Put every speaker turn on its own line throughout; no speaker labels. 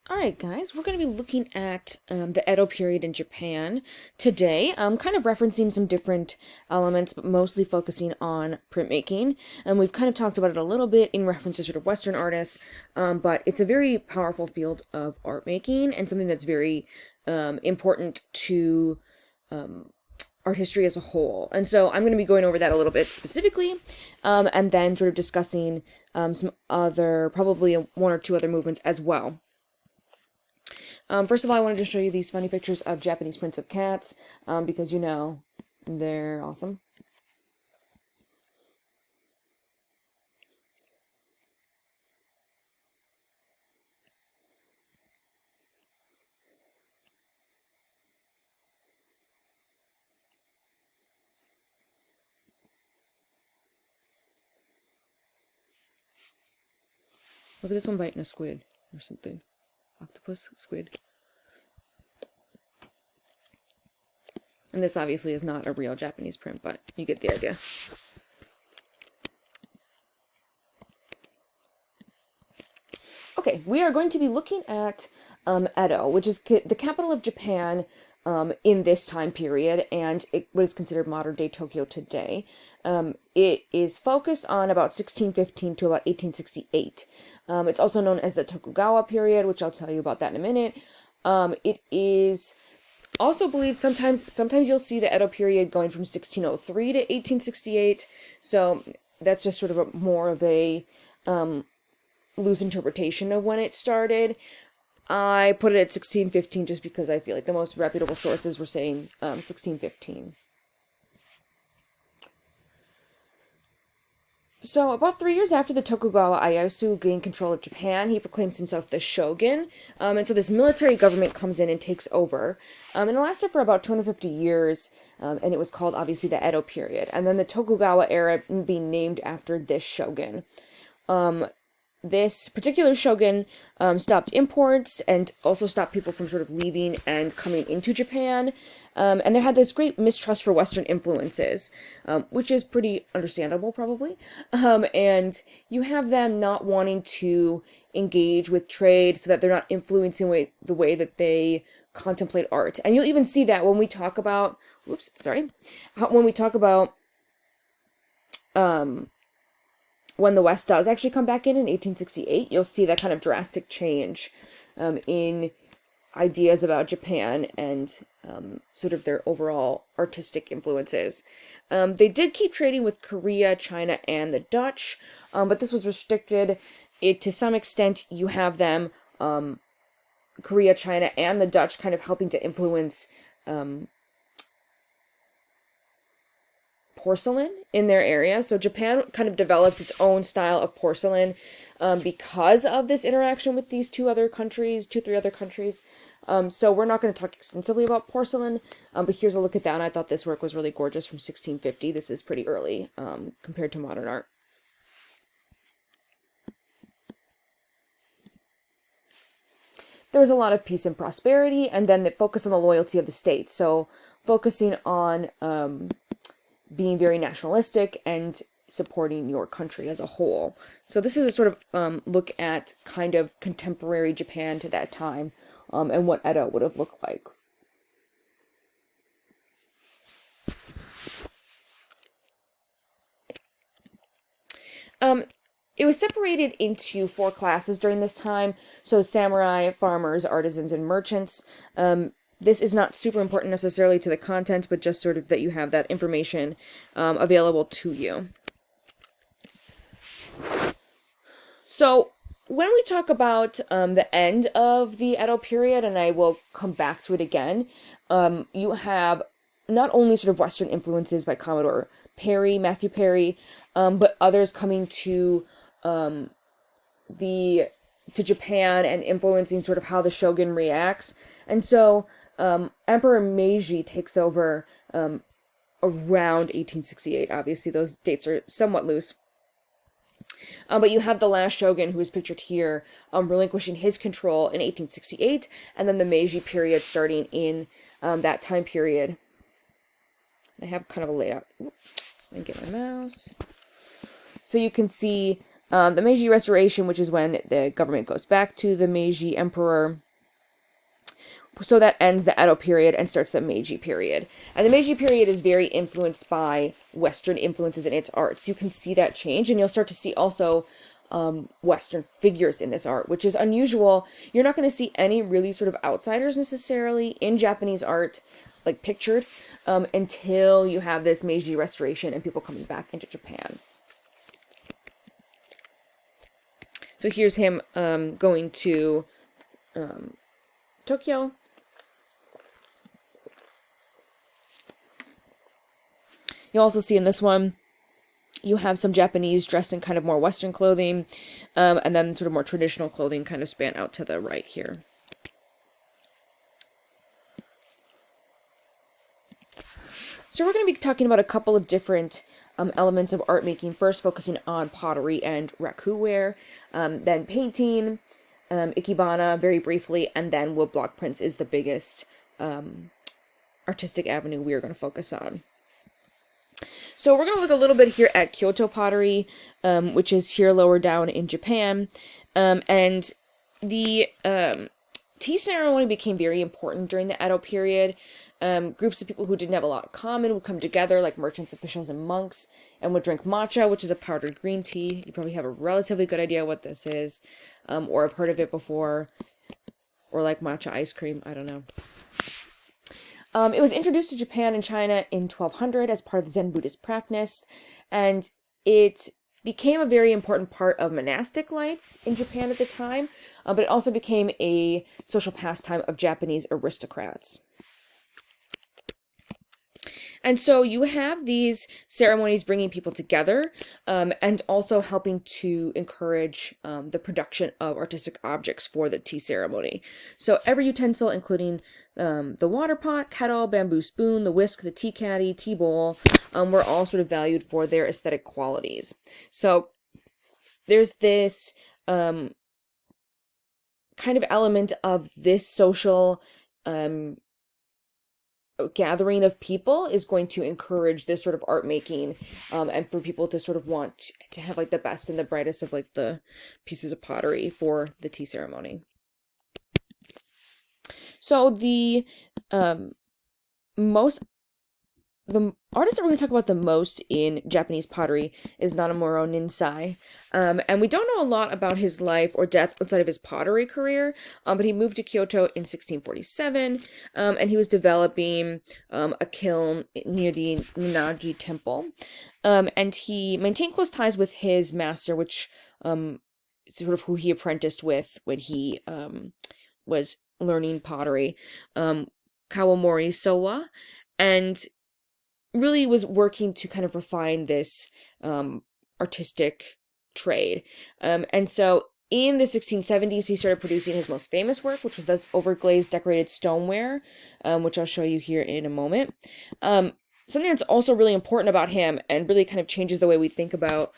Alright guys, we're going to be looking at the Edo period in Japan today. Kind of referencing some different elements, but mostly focusing on printmaking. And we've kind of talked about it a little bit in reference to sort of Western artists, but it's a very powerful field of art making and something that's very important to art history as a whole. And so I'm going to be going over that a little bit specifically, and then sort of discussing some other, probably one or two other movements as well. First of all, I wanted to show you these funny pictures of Japanese prints of cats, because you know, they're awesome. Look at this one biting a squid or something. Octopus, squid. And this obviously is not a real Japanese print, but you get the idea. Okay, we are going to be looking at Edo, which is the capital of Japan in this time period, and what is considered modern-day Tokyo today. It is focused on about 1615 to about 1868. It's also known as the Tokugawa period, which I'll tell you about that in a minute. It is also believed sometimes you'll see the Edo period going from 1603 to 1868. So that's just sort of more of a loose interpretation of when it started. I put it at 1615 just because I feel like the most reputable sources were saying 1615. So, about 3 years after the Tokugawa Ieyasu gained control of Japan, he proclaims himself the shogun, and so this military government comes in and takes over, and it lasted for about 250 years, and it was called, obviously, the Edo period, and then the Tokugawa era being named after this shogun. This particular shogun stopped imports and also stopped people from sort of leaving and coming into Japan. And they had this great mistrust for Western influences, which is pretty understandable, probably. And you have them not wanting to engage with trade so that they're not influencing the way that they contemplate art. And you'll even see that when we talk about, when we talk about, when the West does actually come back in 1868, you'll see that kind of drastic change in ideas about Japan and sort of their overall artistic influences. They did keep trading with Korea, China, and the Dutch, but this was restricted. To some extent, you have them, Korea, China, and the Dutch kind of helping to influence porcelain in their area. So Japan kind of develops its own style of porcelain because of this interaction with these three other countries. So we're not going to talk extensively about porcelain, but here's a look at that. And I thought this work was really gorgeous from 1650. This is pretty early compared to modern art. There was a lot of peace and prosperity, and then the focus on the loyalty of the state. So focusing on being very nationalistic and supporting your country as a whole. So this is a sort of look at kind of contemporary Japan to that time, and what Edo would have looked like. It was separated into 4 classes during this time. So samurai, farmers, artisans, and merchants. This is not super important necessarily to the content, but just sort of that you have that information available to you. So when we talk about the end of the Edo period, and I will come back to it again, you have not only sort of Western influences by Commodore Perry, Matthew Perry, but others coming to Japan and influencing sort of how the shogun reacts. And so Emperor Meiji takes over around 1868. Obviously, those dates are somewhat loose. But you have the last shogun, who is pictured here, relinquishing his control in 1868, and then the Meiji period starting in that time period. And I have kind of a layout. Let me get my mouse. So you can see The Meiji Restoration, which is when the government goes back to the Meiji Emperor. So that ends the Edo period and starts the Meiji period. And the Meiji period is very influenced by Western influences in its arts. You can see that change, and you'll start to see also Western figures in this art, which is unusual. You're not going to see any really sort of outsiders necessarily in Japanese art, like pictured, until you have this Meiji Restoration and people coming back into Japan. So here's him going to Tokyo. You'll also see in this one, you have some Japanese dressed in kind of more Western clothing, and then sort of more traditional clothing kind of span out to the right here. So we're going to be talking about a couple of different elements of art making, first focusing on pottery and rakuware, then painting, ikebana very briefly, and then woodblock prints is the biggest artistic avenue we are going to focus on. So we're going to look a little bit here at Kyoto pottery, which is here lower down in Japan. And the tea ceremony became very important during the Edo period. Groups of people who didn't have a lot in common would come together, like merchants, officials, and monks, and would drink matcha, which is a powdered green tea. You probably have a relatively good idea what this is, or have heard of it before, or like matcha ice cream, I don't know. It was introduced to Japan and China in 1200 as part of the Zen Buddhist practice, and it became a very important part of monastic life in Japan at the time, but it also became a social pastime of Japanese aristocrats. And so you have these ceremonies bringing people together, and also helping to encourage the production of artistic objects for the tea ceremony. So every utensil, including the water pot, kettle, bamboo spoon, the whisk, the tea caddy, tea bowl, were all sort of valued for their aesthetic qualities. So there's this kind of element of this social gathering of people is going to encourage this sort of art making, and for people to sort of want to have like the best and the brightest of like the pieces of pottery for the tea ceremony. So the artist that we're going to talk about the most in Japanese pottery is Nanomuro Ninsai. And we don't know a lot about his life or death outside of his pottery career, but he moved to Kyoto in 1647, and he was developing a kiln near the Ninnaji Temple. And he maintained close ties with his master, which sort of who he apprenticed with when he was learning pottery, Kawamori Sowa, and really was working to kind of refine this artistic trade. And so in the 1670s, he started producing his most famous work, which was this overglazed decorated stoneware, which I'll show you here in a moment. Something that's also really important about him and really kind of changes the way we think about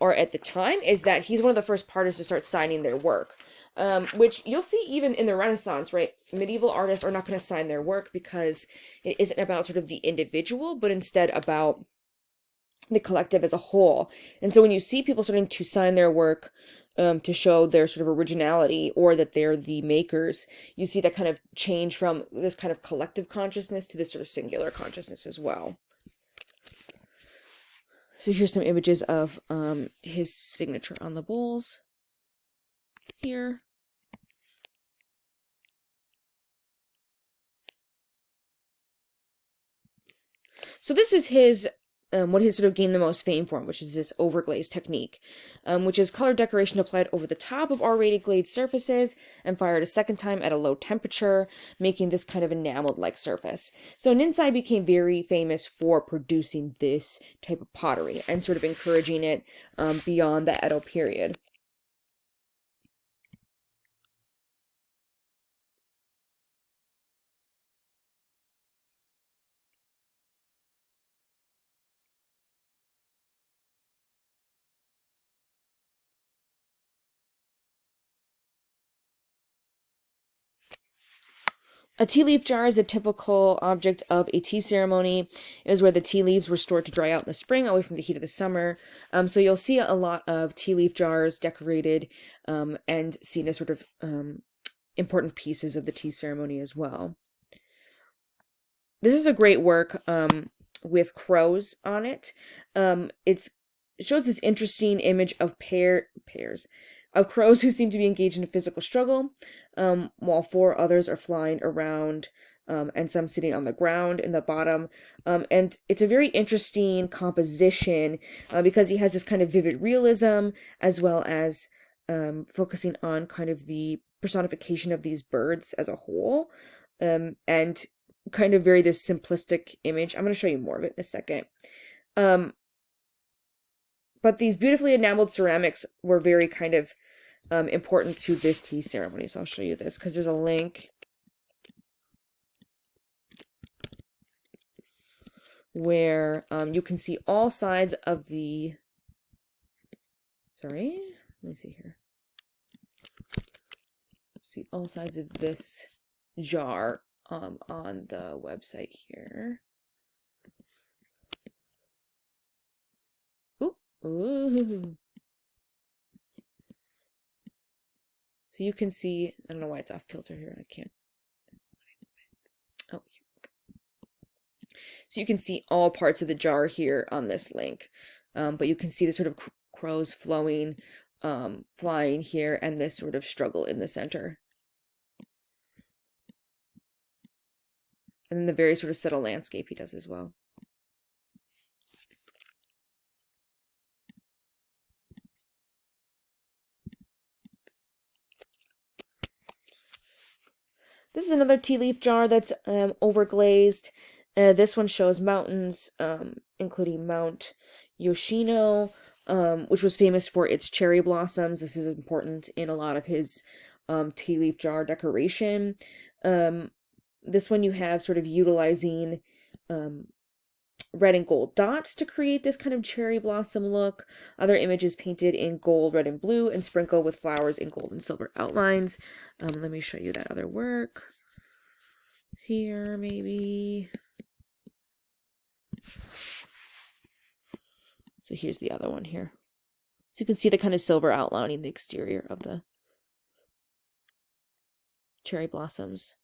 art at the time is that he's one of the first artists to start signing their work. Which you'll see even in the Renaissance, right? Medieval artists are not going to sign their work because it isn't about sort of the individual, but instead about the collective as a whole. And so when you see people starting to sign their work to show their sort of originality or that they're the makers, you see that kind of change from this kind of collective consciousness to this sort of singular consciousness as well. So here's some images of his signature on the bowls here. So this is his what he's sort of gained the most fame for, which is this overglaze technique, which is color decoration applied over the top of already glazed surfaces and fired a second time at a low temperature, making this kind of enameled-like surface. So Ninsai became very famous for producing this type of pottery and sort of encouraging it beyond the Edo period. A tea leaf jar is a typical object of a tea ceremony. It was where the tea leaves were stored to dry out in the spring, away from the heat of the summer. So you'll see a lot of tea leaf jars decorated and seen as sort of important pieces of the tea ceremony as well. This is a great work with crows on it. It shows this interesting image of pairs of crows who seem to be engaged in a physical struggle, while four others are flying around, and some sitting on the ground in the bottom. And it's a very interesting composition because he has this kind of vivid realism as well as focusing on kind of the personification of these birds as a whole. And kind of very this simplistic image. I'm going to show you more of it in a second. But these beautifully enameled ceramics were very kind of important to this tea ceremony. So I'll show you this because there's a link where you can see all sides of the, sorry, let me see here. See all sides of this jar on the website here. Ooh. So you can see, I don't know why it's off kilter here. I can't. Oh, so you can see all parts of the jar here on this link. But you can see the sort of crows flowing, flying here, and this sort of struggle in the center. And then the very sort of subtle landscape he does as well. This is another tea leaf jar that's overglazed. This one shows mountains, including Mount Yoshino, which was famous for its cherry blossoms. This is important in a lot of his tea leaf jar decoration. This one you have sort of utilizing red and gold dots to create this kind of cherry blossom look. Other images painted in gold, red, and blue, and sprinkled with flowers in gold and silver outlines. Let me show you that other work. Here, maybe. So here's the other one here. So you can see the kind of silver outlining the exterior of the cherry blossoms.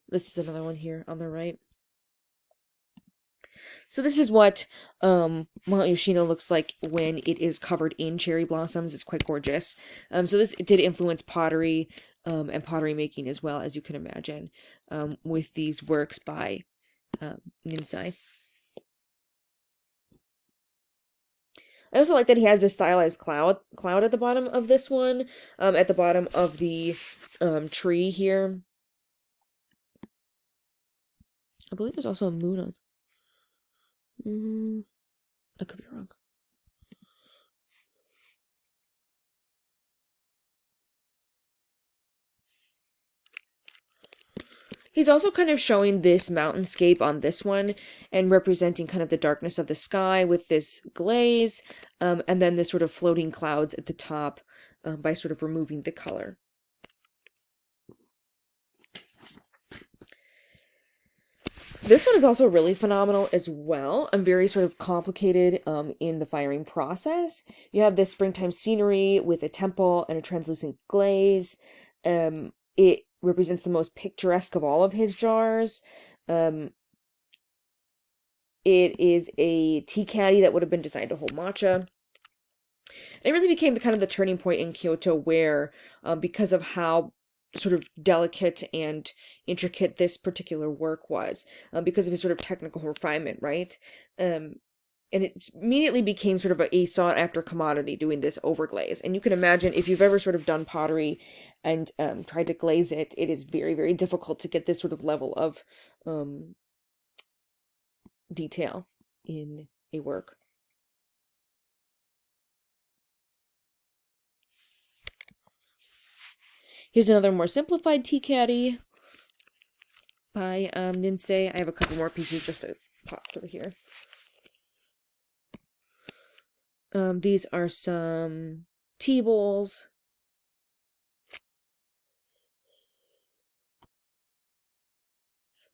This is another one here on the right. So this is what Mount Yoshino looks like when it is covered in cherry blossoms. It's quite gorgeous. So this did influence pottery and pottery making as well, as you can imagine, with these works by Ninsai. I also like that he has this stylized cloud at the bottom of this one, at the bottom of the tree here. I believe there's also a moon on. I could be wrong. He's also kind of showing this mountainscape on this one and representing kind of the darkness of the sky with this glaze, and then the sort of floating clouds at the top by sort of removing the color. This one is also really phenomenal as well and very sort of complicated in the firing process. You have this springtime scenery with a temple and a translucent glaze. It represents the most picturesque of all of his jars. It is a tea caddy that would have been designed to hold matcha. And it really became the kind of the turning point in Kyoto where, because of how sort of delicate and intricate this particular work was, because of his sort of technical refinement, right? And it immediately became sort of a sought-after commodity doing this overglaze. And you can imagine if you've ever sort of done pottery and tried to glaze it, it is very, very difficult to get this sort of level of detail in a work. Here's another more simplified tea caddy. by Ninsei. I have a couple more pieces just to pop through here. These are some tea bowls.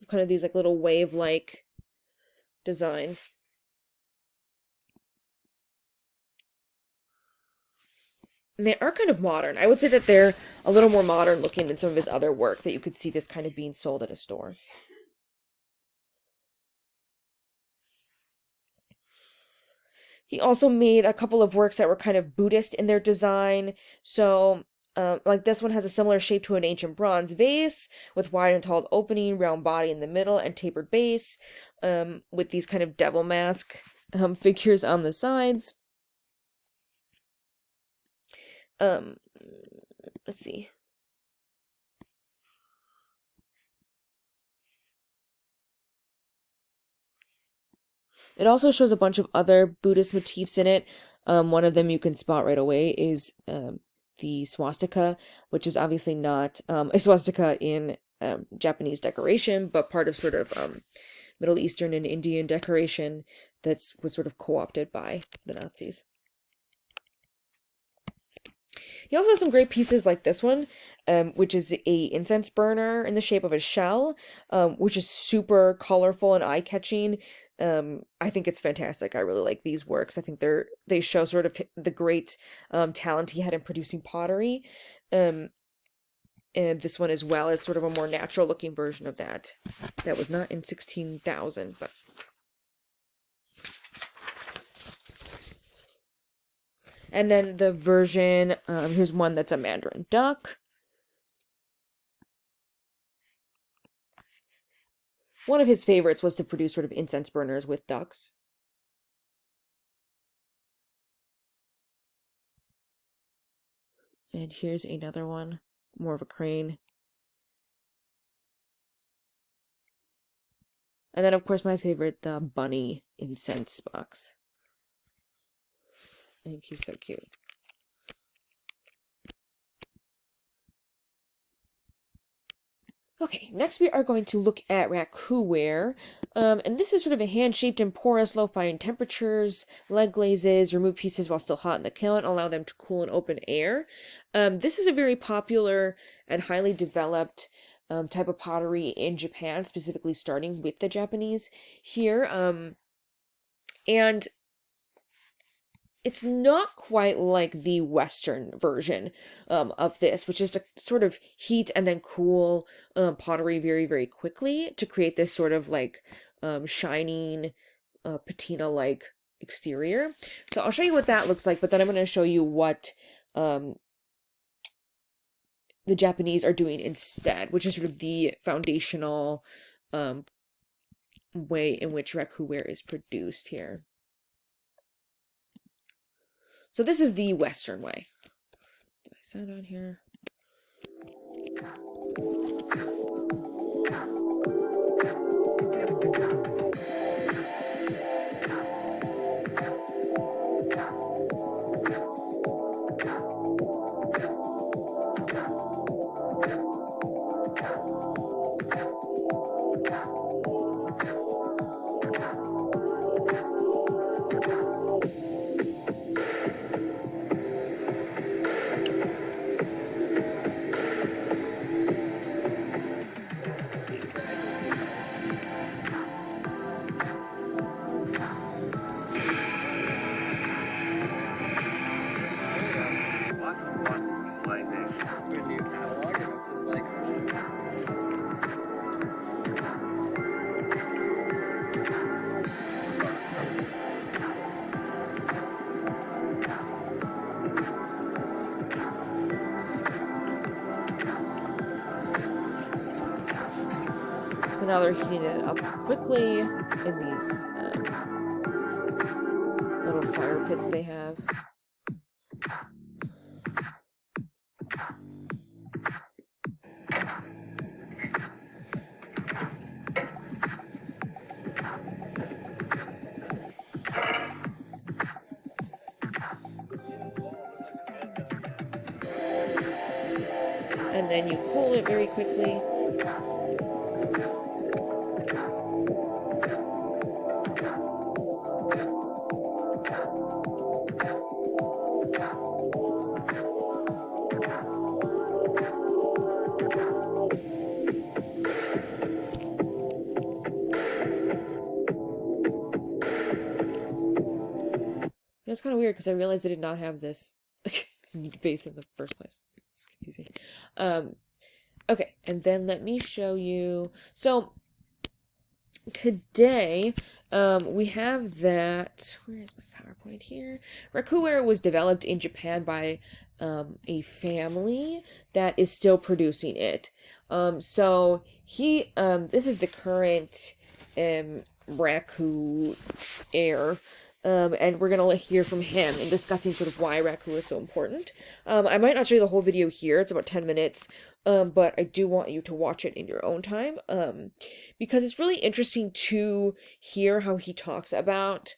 Kind of these like little wave-like designs. And they are kind of modern. I would say that they're a little more modern looking than some of his other work that you could see this kind of being sold at a store. He also made a couple of works that were kind of Buddhist in their design. So, like this one has a similar shape to an ancient bronze vase with wide and tall opening, round body in the middle, and tapered base, with these kind of devil mask figures on the sides. Let's see. It also shows a bunch of other Buddhist motifs in it. One of them you can spot right away is the swastika, which is obviously not a swastika in Japanese decoration, but part of sort of Middle Eastern and Indian decoration that was sort of co-opted by the Nazis. He also has some great pieces like this one, which is a incense burner in the shape of a shell, which is super colorful and eye-catching. I think it's fantastic. I really like these works. I think they show sort of the great talent he had in producing pottery. And this one as well is sort of a more natural looking version of that. That was not in 16,000, but and then the version, here's one that's a Mandarin duck. One of his favorites was to produce sort of incense burners with ducks. And here's another one, more of a crane. And then, of course, my favorite, the bunny incense box. I think he's so cute. Okay, next we are going to look at rakuware, and this is sort of a hand-shaped and porous, low-fine temperatures, leg glazes, remove pieces while still hot in the kiln, allow them to cool in open air. This is a very popular and highly developed type of pottery in Japan, specifically starting with the Japanese here, and it's not quite like the Western version of this, which is to sort of heat and then cool pottery very, very quickly to create this sort of like shining patina-like exterior. So I'll show you what that looks like, but then I'm going to show you what the Japanese are doing instead, which is sort of the foundational way in which rakuware is produced here. So this is the Western way. Do I sound on here? So now they're heating it up quickly in these little fire pits they have. And then you cool it very quickly. And it's kind of weird because I realized I did not have this face in the first place. It's confusing. Okay, and then let me show you. So today, we have that. Where is my PowerPoint here? Rakuware was developed in Japan by a family that is still producing it. So this is the current Raku heir. And we're going to hear from him in discussing sort of why Raku is so important. I might not show you the whole video here. It's about 10 minutes. But I do want you to watch it in your own time. Because it's really interesting to hear how he talks about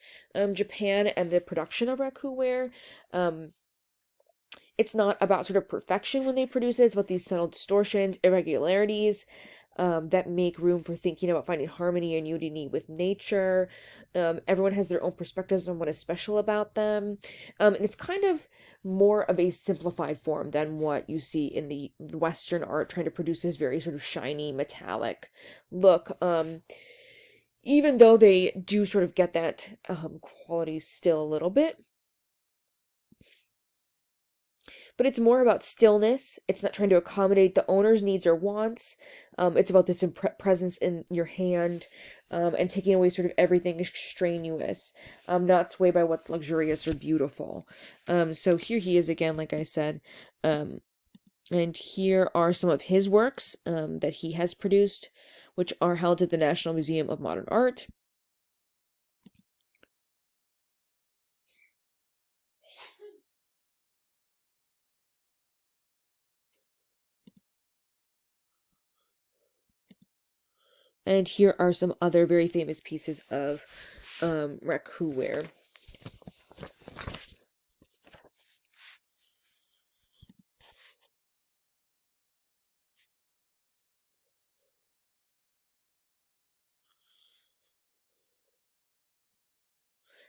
Japan and the production of Rakuware. It's not about sort of perfection when they produce it. It's about these subtle distortions, irregularities, that make room for thinking about finding harmony and unity with nature. Everyone has their own perspectives on what is special about them. And it's kind of more of a simplified form than what you see in the Western art, trying to produce this very sort of shiny, metallic look. Even though they do sort of get that quality still a little bit. But it's more about stillness. It's not trying to accommodate the owner's needs or wants. It's about this presence in your hand, and taking away sort of everything extraneous, not swayed by what's luxurious or beautiful. So here he is again, like I said, and here are some of his works that he has produced, which are held at the National Museum of Modern Art. And here are some other very famous pieces of rakuware.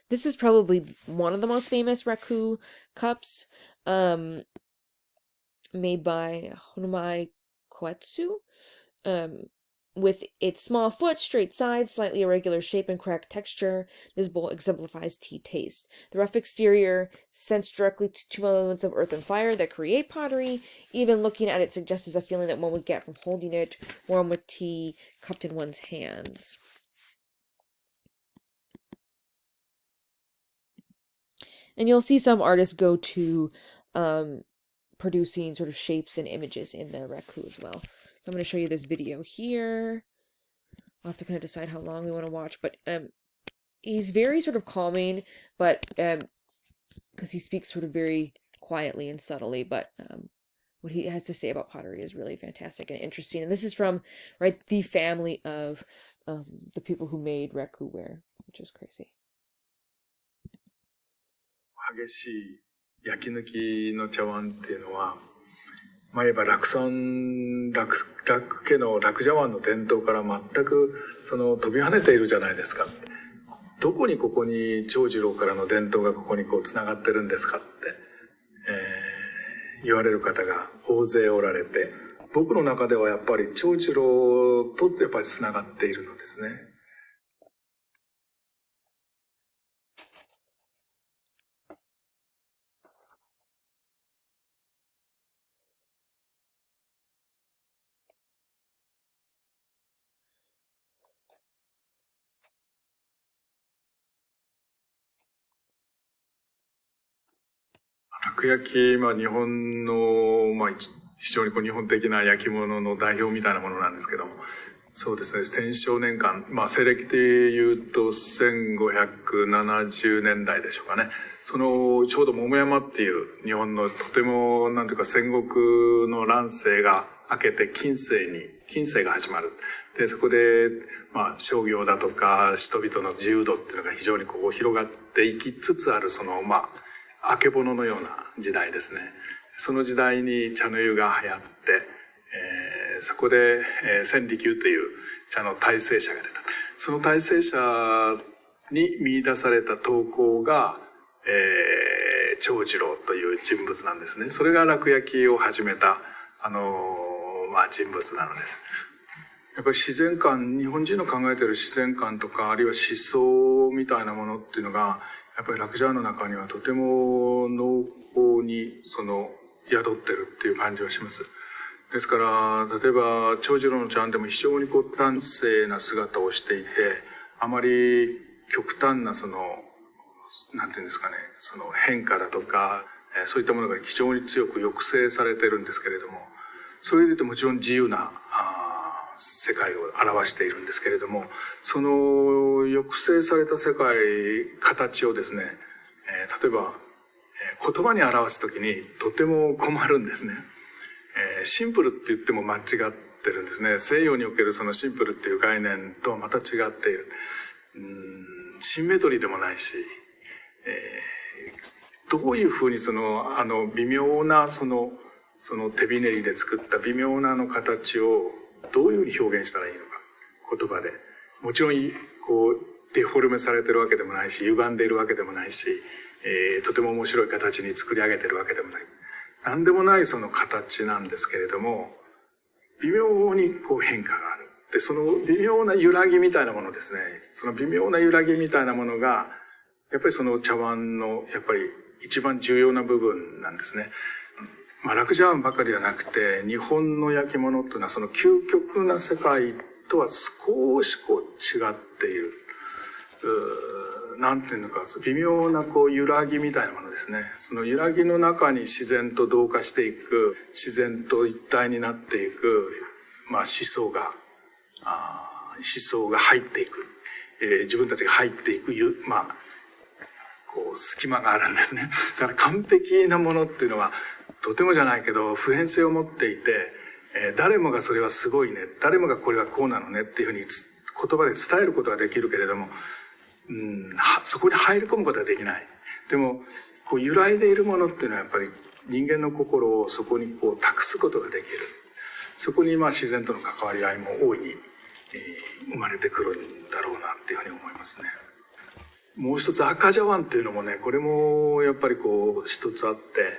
This is probably one of the most famous raku cups, made by Honmai Koetsu. With its small foot, straight sides, slightly irregular shape, and cracked texture, this bowl exemplifies tea taste. The rough exterior sends directly to two elements of earth and fire that create pottery. Even looking at it suggests a feeling that one would get from holding it, warm with tea, cupped in one's hands. And you'll see some artists go to producing sort of shapes and images in the raku as well. So I'm going to show you this video here. We'll have to kind of decide how long we want to watch, but he's very sort of calming, but because he speaks sort of very quietly and subtly, but what he has to say about pottery is really fantastic and interesting. And this is from, right, the family of the people who made rakuware, which is crazy.
激しい焼き抜きの茶碗っていうのは、まあ言えば楽家の楽茶碗の伝統から全く飛び跳ねているじゃないですか。どこにここに長次郎からの伝統がここにこう繋がってるんですかって、言われる方が大勢おられて、僕の中ではやっぱり長次郎とやっぱり繋がっているのですね。楽焼き、まあ日本の、まあ非常に日本的な焼き物の代表みたいなものなんですけども、そうですね、天正年間、まあ西暦で言うと1570年代でしょうかね。ちょうど桃山っていう日本のとても、なんていうか戦国の乱世が明けて近世が始まる。で、そこで、まあ商業だとか人々の自由度っていうのが非常に広がっていきつつあるまあ、あけぼののような時代ですね。その時代に茶の湯が流行って、そこで、千里久という茶の大成者が出た。その大成者に見出された刀工が、長次郎という人物なんですね。それが楽焼きを始めた、まあ人物なのです。やっぱり自然観、日本人の考えている自然観とか、あるいは思想みたいなものっていうのが、やっぱり楽茶の中にはとても濃厚に宿ってるっていう感じがします。ですから、例えば、長次郎の茶碗でも非常に端正な姿をしていて、あまり極端ななんていうんですかね、変化だとか、そういったものが非常に強く抑制されてるんですけれども、それで言うともちろん自由な世界を表しているんですけれども、その抑制された世界、形をですね、例えば、言葉に表すときにとても困るんですね。シンプルって言っても間違ってるんですね。西洋におけるそのシンプルっていう概念とはまた違っている。シンメトリーでもないし、どういうふうに微妙な手びねりで作った微妙な形をどういうふうに表現したらいいのか、言葉で。もちろん、デフォルメされてるわけでもないし、歪んでいるわけでもないし、とても面白い形に作り上げてるわけでもない。なんでもない形なんですけれども、微妙に変化がある。で、その微妙な揺らぎみたいなものですね。その微妙な揺らぎみたいなものが、やっぱりその茶碗の、やっぱり一番重要な部分なんですね。楽茶碗ばかりではなくて、日本の焼き物っていうのはその究極な世界とは少し違っている。なんていうのか、微妙な揺らぎみたいなものですね。その揺らぎの中に自然と同化していく、自然と一体になっていく、思想が入っていく。自分たちが入っていく、隙間があるんですね。だから完璧なものっていうのは、とてもじゃないけど、普遍性を持っていて、誰もがそれはすごいね、誰もがこれはこうなのねっていうふうに言葉で伝えることができるけれども、そこに入り込むことはできない。でも、揺らいでいるものっていうのはやっぱり人間の心をそこに託すことができる。そこに自然との関わり合いも大いに、生まれてくるんだろうなっていうふうに思いますね。もう一つ赤茶碗っていうのもね、これもやっぱり一つあって、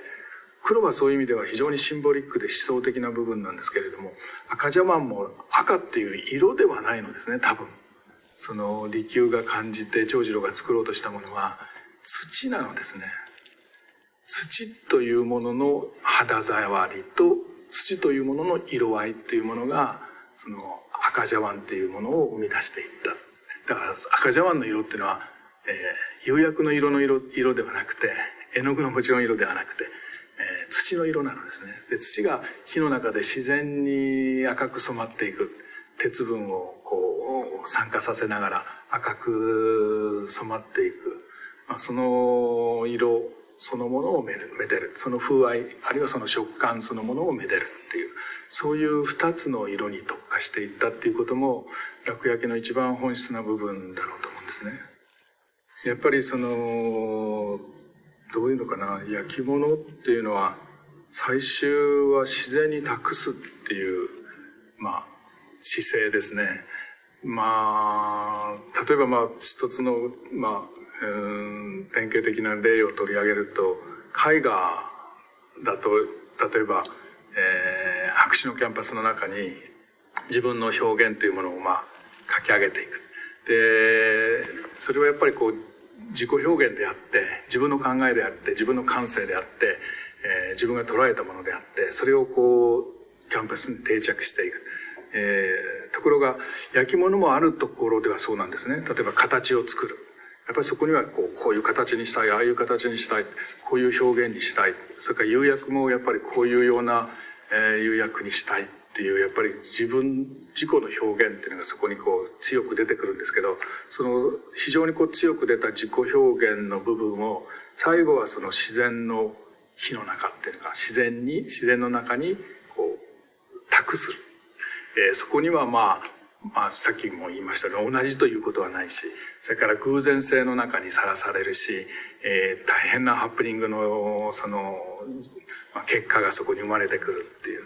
黒はそういう意味では非常にシンボリックで思想的な部分なんですけれども、赤茶碗も赤っていう色ではないのですね、多分。利休が感じて長次郎が作ろうとしたものは土なのですね。土というものの肌触りと土というものの色合いというものが赤茶碗というものを生み出していった。だから赤茶碗の色っていうのは、釉薬の色ではなくて、絵の具のもちろん色ではなくて、土の色なのですね。で、土が火の中で自然に赤く染まっていく。鉄分を酸化させながら赤く染まっていく。その色そのものをめでる。その風合い、あるいはその食感そのものをめでるっていう、そういう二つの色に特化していったっていうことも、楽焼の一番本質な部分だろうと思うんですね。やっぱりどういうのかな、焼き物っていうのは、最終は自然に託すっていう、姿勢ですね。例えば一つの、典型的な例を取り上げると、絵画だと、例えば、白紙のキャンパスの中に自分の表現というものを書き上げていく。で、それはやっぱり自己表現であって、自分の考えであって、自分の感性であって、自分が捉えたものであって、それをキャンパスに定着していく。ところが、焼き物もあるところではそうなんですね。例えば形を作る。やっぱりそこにはこういう形にしたい、ああいう形にしたい、こういう表現にしたい。それから釉薬もやっぱりこういうような、釉薬にしたいっていう、やっぱり自己の表現っていうのがそこに強く出てくるんですけど、非常に強く出た自己表現の部分を、最後は自然の火の中っていうか、自然の中に託する。そこにはさっきも言いましたが、同じということはないし、それから偶然性の中にさらされるし、大変なハプニングの結果がそこに生まれてくるっていう。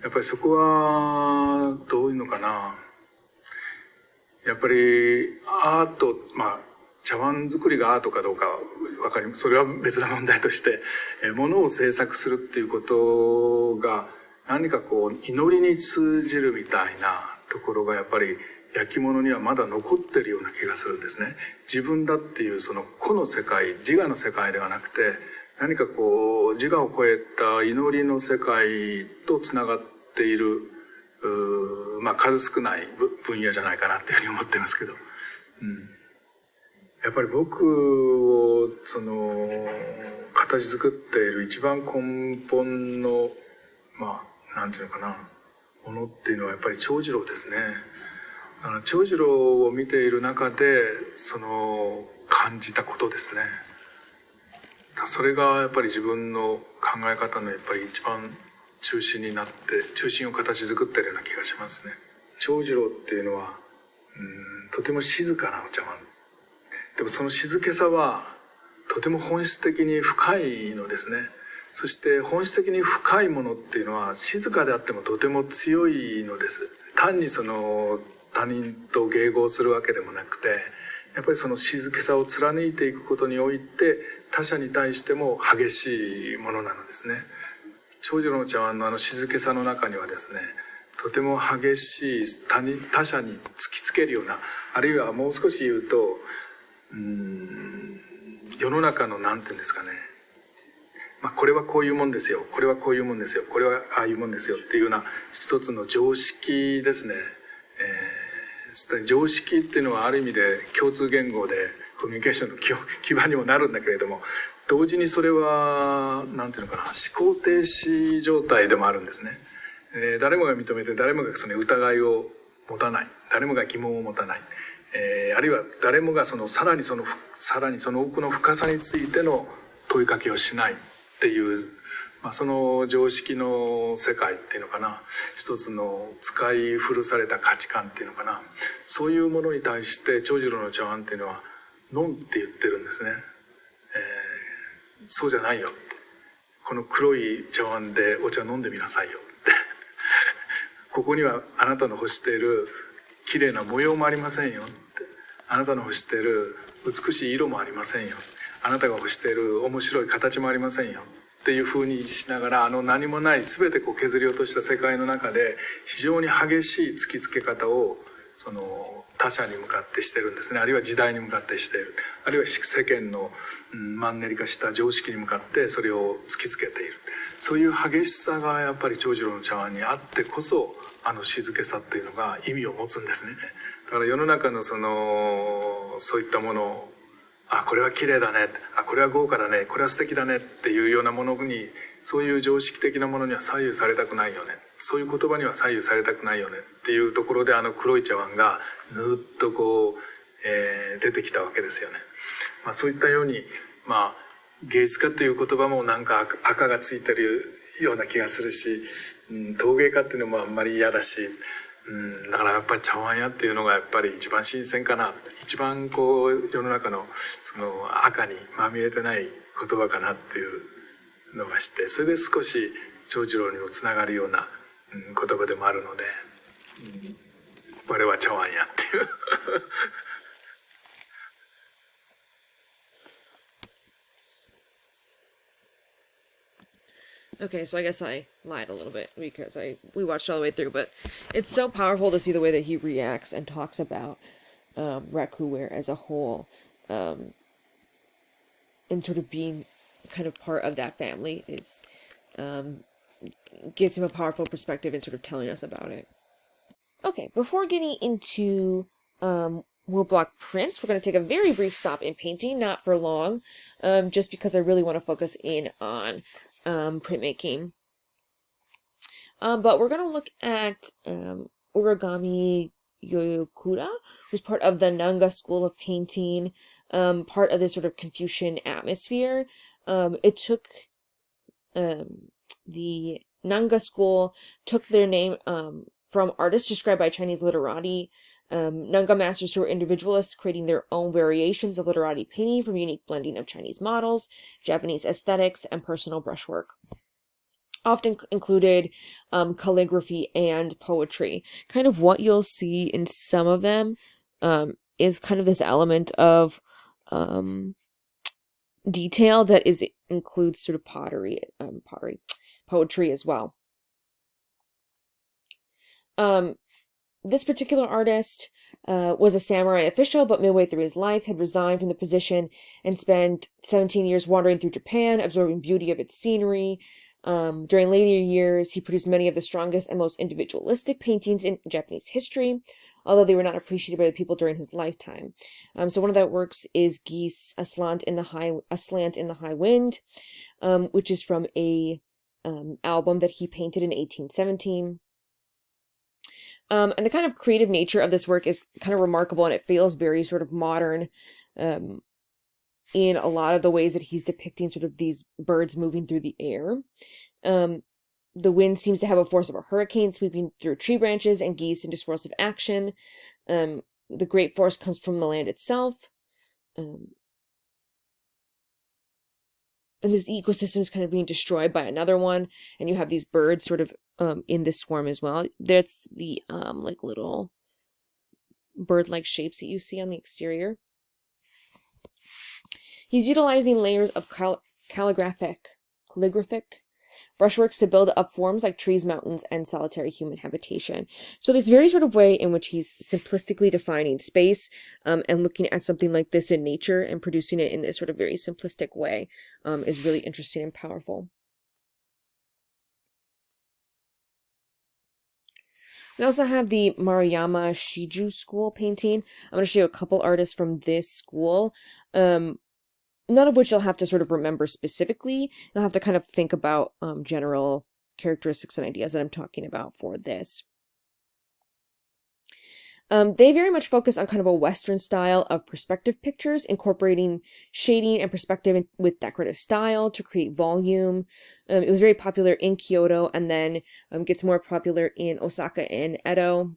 やっぱりそこは、どういうのかな。やっぱりアート、茶碗作りがアートかどうかそれは別な問題として、物を制作するっていうことが、何か祈りに通じるみたいなところがやっぱり焼き物にはまだ残ってるような気がするんですね。自分だっていうその個の世界、自我の世界ではなくて、何かこう、自我を超えた祈りの世界とつながっている、数少ない分野じゃないかなっていうふうに思ってますけど。やっぱり僕を、形作っている一番根本の、なんていうのかな、ものっていうのはやっぱり長次郎ですね。長次郎を見ている中で、感じたことですね。それがやっぱり自分の考え方のやっぱり一番中心になって、中心を形作っているような気がしますね。長次郎っていうのは、とても静かなお茶碗。でもその静けさは、とても本質的に深いのですね。そして本質的に深いものっていうのは、静かであってもとても強いのです。単に他人と迎合するわけでもなくて、やっぱりその静けさを貫いていくことにおいて、他者に対しても激しいものなのですね。長次郎の茶碗の静けさの中にはですね、とても激しい他者に突きつけるような、あるいはもう少し言うと、世の中のなんていうんですかね、これはこういうもんですよ、これはこういうもんですよ、これはああいうもんですよっていうような一つの常識ですね。常識っていうのはある意味で共通言語でコミュニケーションの基盤にもなるんだけれども、同時にそれはなんていうのかな、思考停止状態でもあるんですね。誰もが認めて、誰もがその疑いを持たない、誰もが疑問を持たない、あるいは誰もがさらにその奥の深さについての問いかけをしないっていう、その常識の世界っていうのかな、一つの使い古された価値観っていうのかな、そういうものに対して長次郎の茶碗っていうのはノンって言ってるんですね。そうじゃないよ、この黒い茶碗でお茶飲んでみなさいよってここにはあなたの欲している綺麗な模様もありませんよって、あなたの欲している美しい色もありませんよ、あなたが欲している面白い形もありませんよっていう風にしながら、何もない全て削り落とした世界の中で非常に激しい突きつけ方を他者に向かってしてるんですね。あるいは時代に向かってしている、あるいは世間のマンネリ化した常識に向かってそれを突きつけている。そういう激しさがやっぱり長次郎の茶碗にあってこそ、静けさっていうのが意味を持つんですね。だから世の中のそういったものを、これは綺麗だね、これは豪華だね、これは素敵だねっていうようなものに、そういう常識的なものには左右されたくないよね、そういう言葉には左右されたくないよねっていうところで、黒い茶碗がぬーっと出てきたわけですよね。そういったように、芸術家という言葉もなんか赤がついてるような気がするし、陶芸家っていうのもあんまり嫌だし、だからやっぱり茶碗屋っていうのがやっぱり一番新鮮かな、一番世の中の赤にまみれてない言葉かなっていうのがして、それで少し長次郎にもつながるような言葉でもあるので、我は茶碗屋っていう
Okay, so I guess I lied a little bit because we watched all the way through, but it's so powerful to see the way that he reacts and talks about Rakuware as a whole, and sort of being kind of part of that family is gives him a powerful perspective in sort of telling us about it. Okay, before getting into Woodblock prints, we're going to take a very brief stop in painting, not for long, just because I really want to focus in on printmaking. But we're going to look at Origami Yoyokura, who's part of the Nanga school of painting, part of this sort of Confucian atmosphere. It took the Nanga school took their name from artists described by Chinese literati. Nanga masters who were individualists, creating their own variations of literati painting from unique blending of Chinese models, Japanese aesthetics, and personal brushwork. Often included calligraphy and poetry. Kind of what you'll see in some of them is kind of this element of detail that includes sort of poetry as well. This particular artist was a samurai official, but midway through his life had resigned from the position and spent 17 years wandering through Japan, absorbing beauty of its scenery. During later years, he produced many of the strongest and most individualistic paintings in Japanese history, although they were not appreciated by the people during his lifetime. So one of that works is Geese, a Slant in the High Wind, which is from a album that he painted in 1817. And the kind of creative nature of this work is kind of remarkable, and it feels very sort of modern in a lot of the ways that he's depicting sort of these birds moving through the air. The wind seems to have a force of a hurricane sweeping through tree branches and geese into swirls of action. The great force comes from the land itself. And this ecosystem is kind of being destroyed by another one, and you have these birds sort of in this swarm as well. That's the like little bird-like shapes that you see on the exterior. He's utilizing layers of calligraphic brushworks to build up forms like trees, mountains, and solitary human habitation. So this very sort of way in which he's simplistically defining space and looking at something like this in nature and producing it in this sort of very simplistic way is really interesting and powerful. We also have the Maruyama Shiju school painting. I'm going to show you a couple artists from this school. None of which you'll have to sort of remember specifically. You'll have to kind of think about general characteristics and ideas that I'm talking about for this. They very much focus on kind of a Western style of perspective pictures, incorporating shading and perspective with decorative style to create volume. It was very popular in Kyoto, and then gets more popular in Osaka and Edo.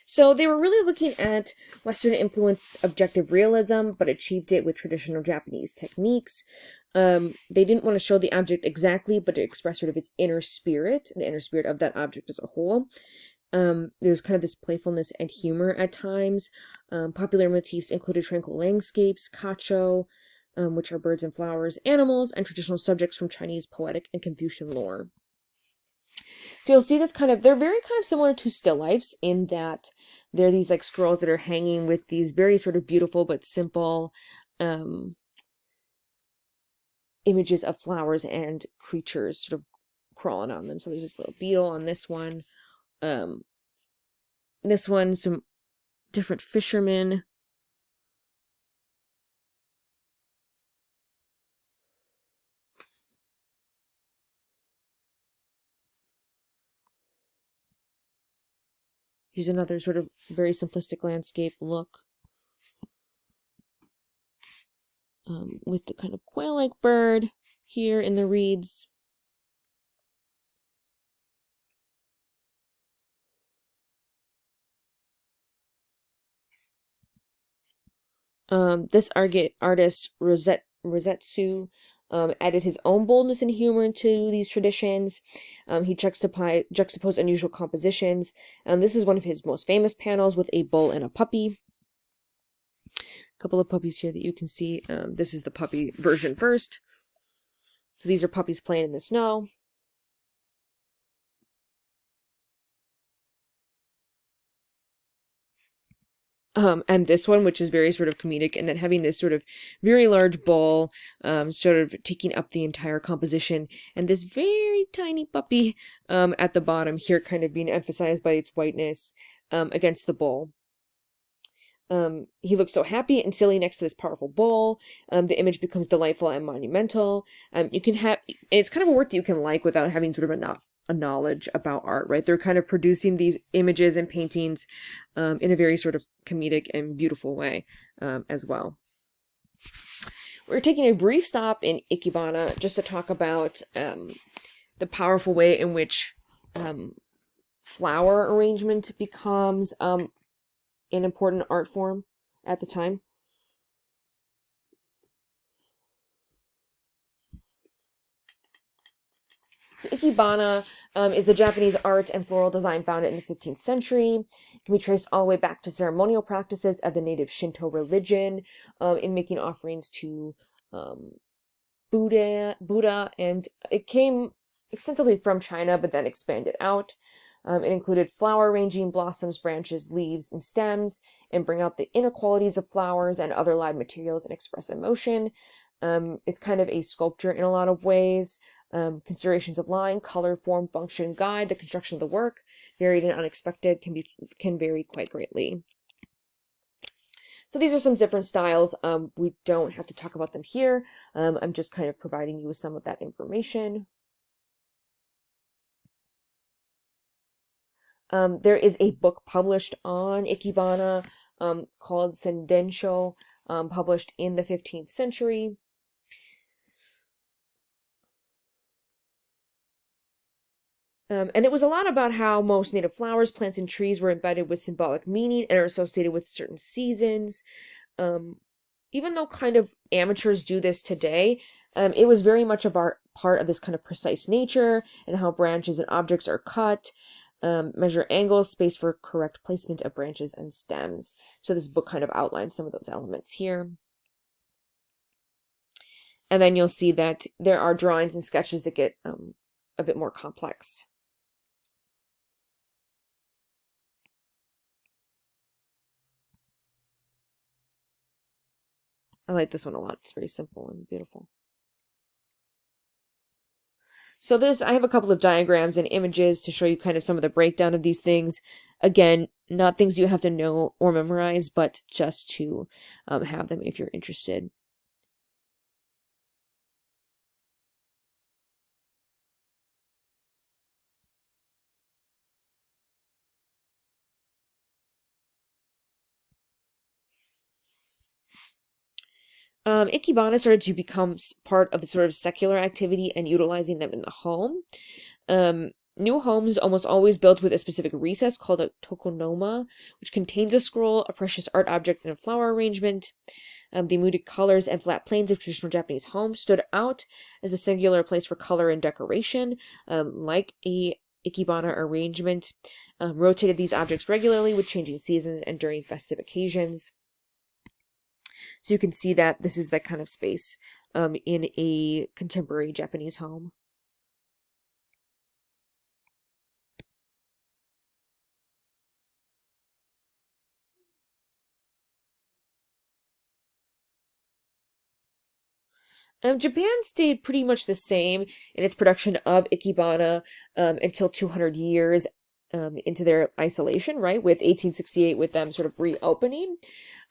So they were really looking at Western influenced objective realism, but achieved it with traditional Japanese techniques. They didn't want to show the object exactly, but to express sort of its inner spirit, the inner spirit of that object as a whole. There's kind of this playfulness and humor at times. Popular motifs included tranquil landscapes, kacho, which are birds and flowers, animals, and traditional subjects from Chinese poetic and Confucian lore. So you'll see this they're very kind of similar to still lifes in that they're these like scrolls that are hanging with these very sort of beautiful but simple images of flowers and creatures sort of crawling on them. So there's this little beetle on this one. This one, some different fishermen. Here's another sort of very simplistic landscape look. With the kind of quail-like bird here in the reeds. This artist, Rosetsu, added his own boldness and humor into these traditions. He juxtaposed unusual compositions. This is one of his most famous panels with a bull and a puppy. A couple of puppies here that you can see. This is the puppy version first. So these are puppies playing in the snow. And this one, which is very sort of comedic, and then having this sort of very large ball, sort of taking up the entire composition, and this very tiny puppy at the bottom here kind of being emphasized by its whiteness against the bowl. He looks so happy and silly next to this powerful bowl. The image becomes delightful and monumental. It's kind of a work that you can like without having sort of a knowledge about art, right? They're kind of producing these images and paintings in a very sort of comedic and beautiful way as well. We're taking a brief stop in Ikebana just to talk about the powerful way in which flower arrangement becomes an important art form at the time. So ikebana is the Japanese art and floral design founded in the 15th century. It can be traced all the way back to ceremonial practices of the native Shinto religion in making offerings to Buddha, and it came extensively from China, but then expanded out. It included flower arranging blossoms, branches, leaves, and stems, and bring out the inner qualities of flowers and other live materials and express emotion. It's kind of a sculpture in a lot of ways. Considerations of line, color, form, function, guide the construction of the work, varied and unexpected, can vary quite greatly. So these are some different styles. We don't have to talk about them here. I'm just kind of providing you with some of that information. There is a book published on ikebana called Sendensho, published in the 15th century. And it was a lot about how most native flowers, plants, and trees were embedded with symbolic meaning and are associated with certain seasons. Even though kind of amateurs do this today, it was very much a part of this kind of precise nature and how branches and objects are cut, measure angles, space for correct placement of branches and stems. So this book kind of outlines some of those elements here. And then you'll see that there are drawings and sketches that get a bit more complex. I like this one a lot. It's very simple and beautiful. So I have a couple of diagrams and images to show you kind of some of the breakdown of these things. Again, not things you have to know or memorize, but just to have them if you're interested. Ikebana started to become part of the sort of secular activity and utilizing them in the home. New homes almost always built with a specific recess called a tokonoma, which contains a scroll, a precious art object, and a flower arrangement. The muted colors and flat planes of traditional Japanese homes stood out as a singular place for color and decoration, like a ikebana arrangement. Rotated these objects regularly with changing seasons and during festive occasions. So you can see that this is that kind of space in a contemporary Japanese home. Japan stayed pretty much the same in its production of ikebana until 200 years into their isolation, right? With 1868, with them sort of reopening.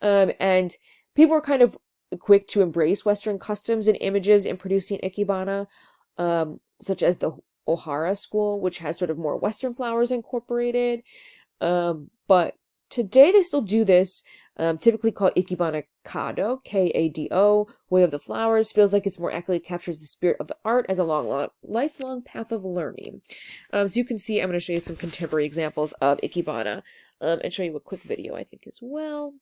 And people were kind of quick to embrace Western customs and images in producing ikebana, such as the Ohara school, which has sort of more Western flowers incorporated. But today they still do this, typically called ikebana kado, Kado, way of the flowers. Feels like it's more accurately captures the spirit of the art as a lifelong path of learning. So you can see, I'm going to show you some contemporary examples of ikebana, and show you a quick video, I think, as well.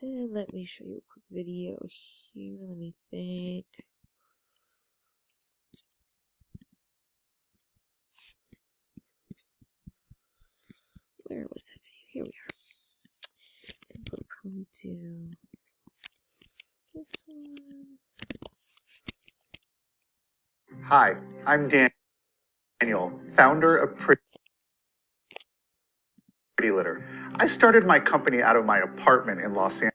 Then let me show you a quick video here. Let me think. Where was that video? Here we are. I think we'll probably do this one.
Hi, I'm Daniel, founder of Pretty Litter. I started my company out of my apartment in Los Angeles.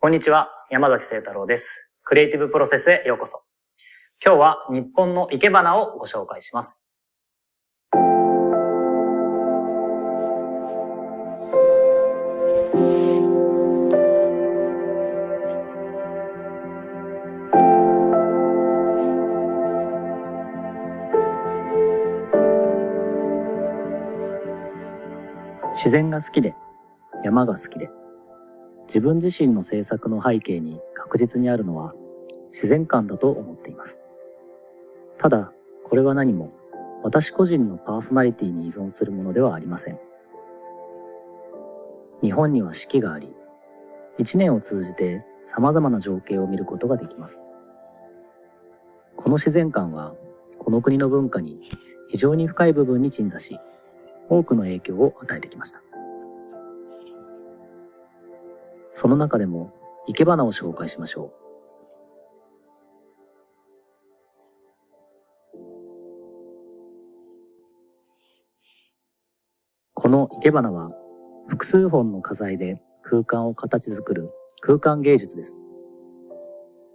こんにちは、山崎聖太郎です。クリエイティブプロセスへようこそ。今日は日本の生け花をご紹介します。自然が好きで、山が好きで、自分自身の制作の背景に確実にあるのは自然観だと思っています。ただ、これは何も私個人のパーソナリティに依存するものではありません。日本には四季があり、一年を通じて様々な情景を見ることができます。この自然観は、この国の文化に非常に深い部分に鎮座し、多くの影響を与えてきました。その中でも、生け花を紹介しましょう。この生け花は、複数本の花材で空間を形作る空間芸術です。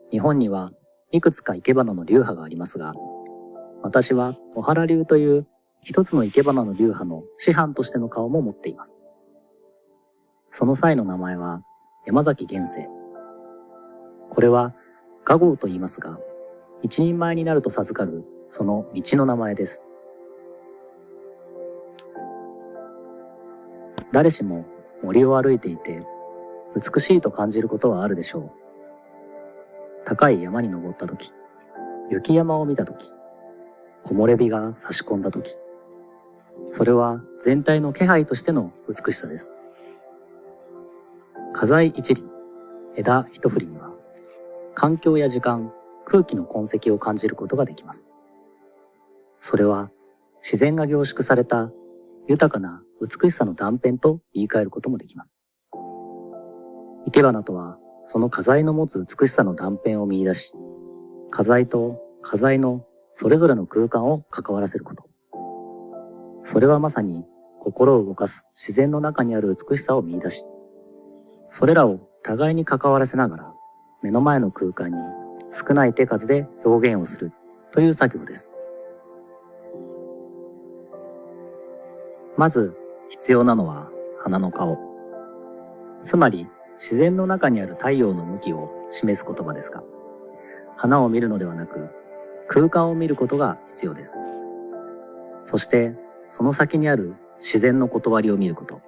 日本にはいくつか生け花の流派がありますが、私は小原流という一つの生け花の流派の師範としての顔も持っています。その際の名前は山崎玄生。これは画号と言いますが、一人前になると授かるその道の名前です。誰しも森を歩いていて美しいと感じることはあるでしょう。高い山に登ったとき、雪山を見たとき、木漏れ日が差し込んだとき、それは全体の気配としての美しさです。花材一輪、枝一振りには、環境や時間、空気の痕跡を感じることができます。それは自然が凝縮された豊かな美しさの断片と言い換えることもできます。生け花とは、その花材の持つ美しさの断片を見出し、花材と花材のそれぞれの空間を関わらせること。それはまさに心を動かす自然の中にある美しさを見出し、それらを互いに関わらせながら目の前の空間に少ない手数で表現をするという作業です。まず必要なのは花の顔。つまり自然の中にある太陽の向きを示す言葉ですが、花を見るのではなく空間を見ることが必要です。そしてその先にある自然の理りを見ること。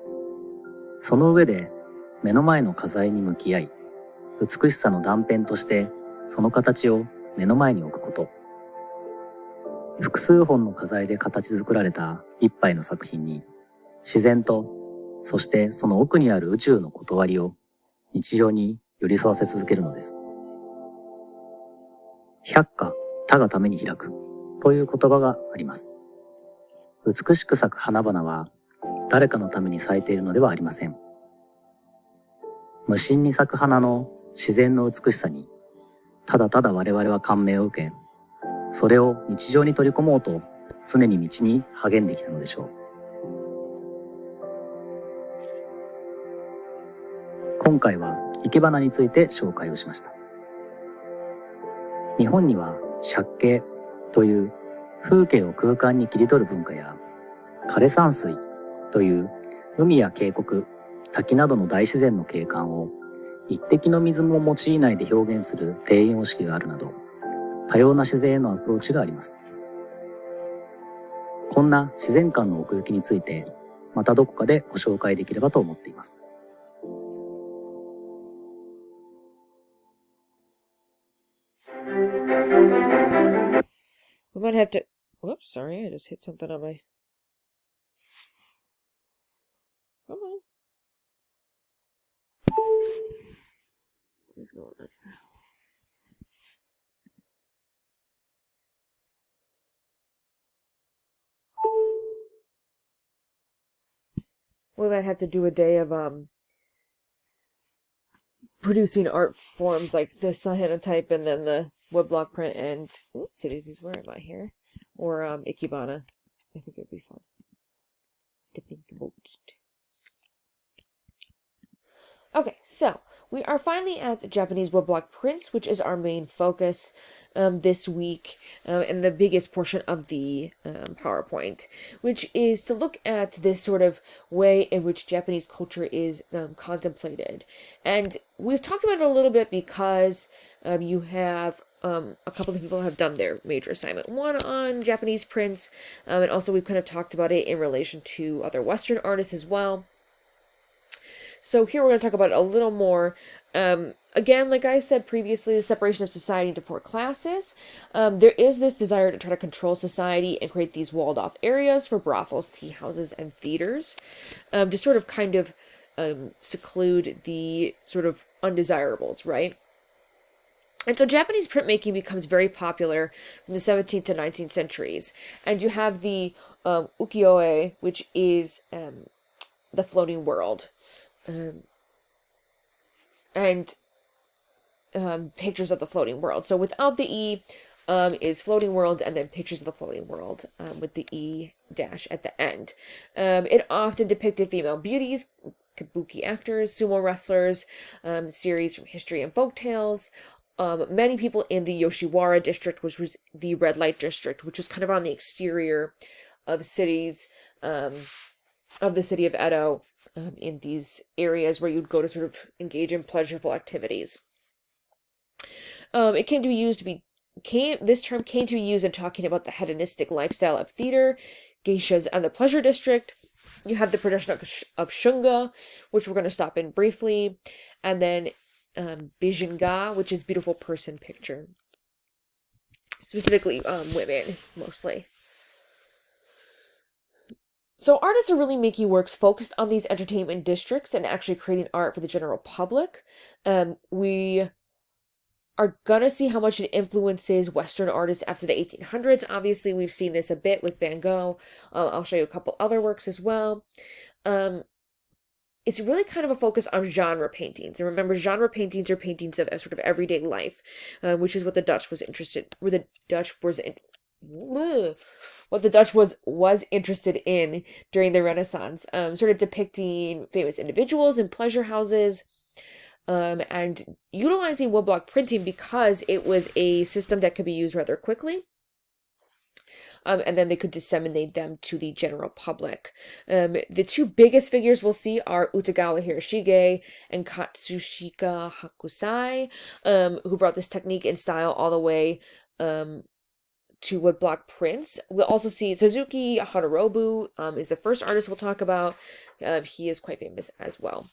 その上で目の前の花材に向き合い、美しさの断片としてその形を目の前に置くこと。複数本の花材で形作られた一杯の作品に、自然と、そしてその奥にある宇宙の理りを日常に寄り添わせ続けるのです。百花、他がために開くという言葉があります。美しく咲く花々は誰かのために咲いているのではありません。無心に咲く花の自然の美しさに、ただただ我々は感銘を受け、それを日常に取り込もうと常に道に励んできたのでしょう。今回は生け花について紹介をしました。日本には借景という風景を空間に切り取る文化や、枯山水という海や渓谷、滝などの大自然の景観を一滴の水も用いないで表現する庭園様式があるなど、多様な自然へのアプローチがあります。こんな自然観の奥行きについて、またどこかでご紹介できればと思っています。
We might have to... Whoops, sorry, I just hit something on my... Come on. What is going on here? We might have to do a day of producing art forms like the cyanotype and then the woodblock print and oopsie daisies, where am I here? Or Ikebana. I think it'd be fun to think about. Okay, so we are finally at Japanese woodblock prints, which is our main focus this week and the biggest portion of the PowerPoint, which is to look at this sort of way in which Japanese culture is contemplated. And we've talked about it a little bit because you have a couple of people have done their major assignment, one on Japanese prints, and also we've kind of talked about it in relation to other Western artists as well. So here we're going to talk about it a little more. Again, like I said previously, the separation of society into four classes. There is this desire to try to control society and create these walled off areas for brothels, tea houses, and theaters, to sort of kind of seclude the sort of undesirables, right? And so Japanese printmaking becomes very popular from the 17th to 19th centuries. And you have the ukiyo-e, which is the floating world. And pictures of the floating world. So without the E is floating world, and then pictures of the floating world with the E dash at the end. It often depicted female beauties, kabuki actors, sumo wrestlers, series from history and folk tales. Many people in the Yoshiwara district, which was the red light district, which was kind of on the exterior of cities, of the city of Edo, in these areas where you'd go to sort of engage in pleasurable activities. It came to be used to be this term came to be used in talking about the hedonistic lifestyle of theater, geishas, and the pleasure district. You have the production of shunga, which we're going to stop in briefly, and then bijinga, which is beautiful person picture, specifically women mostly. So artists are really making works focused on these entertainment districts and actually creating art for the general public. We are gonna see how much it influences Western artists after the 1800s. Obviously, we've seen this a bit with Van Gogh. I'll show you a couple other works as well. It's really kind of a focus on genre paintings. And remember, genre paintings are paintings of sort of everyday life, which is what the Dutch was interested, where the Dutch was what the Dutch was interested in during the Renaissance, sort of depicting famous individuals in pleasure houses, and utilizing woodblock printing because it was a system that could be used rather quickly. And then they could disseminate them to the general public. The two biggest figures we'll see are Utagawa Hiroshige and Katsushika Hakusai, who brought this technique and style all the way to woodblock prints. We'll also see Suzuki Harurobu is the first artist we'll talk about. He is quite famous as well.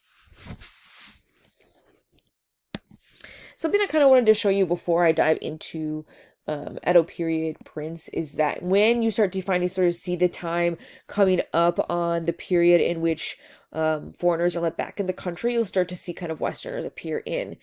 Something I kind of wanted to show you before I dive into Edo period prints is that when you start to finally sort of see the time coming up on the period in which foreigners are let back in the country, you'll start to see kind of Westerners appear in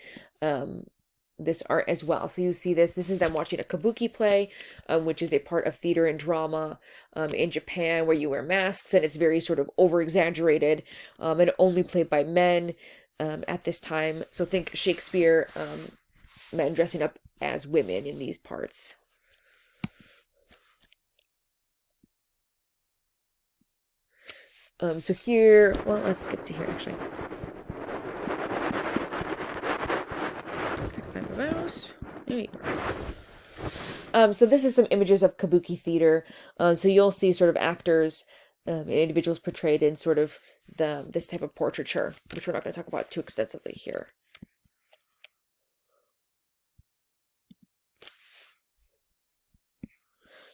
this art as well. So you see this is them watching a kabuki play, which is a part of theater and drama in Japan where you wear masks and it's very sort of over exaggerated and only played by men at this time. So think Shakespeare, men dressing up as women in these parts. So here, well, let's skip to here actually. Find my mouse. There you go. So this is some images of kabuki theater. So you'll see sort of actors and individuals portrayed in sort of this type of portraiture, which we're not going to talk about too extensively here.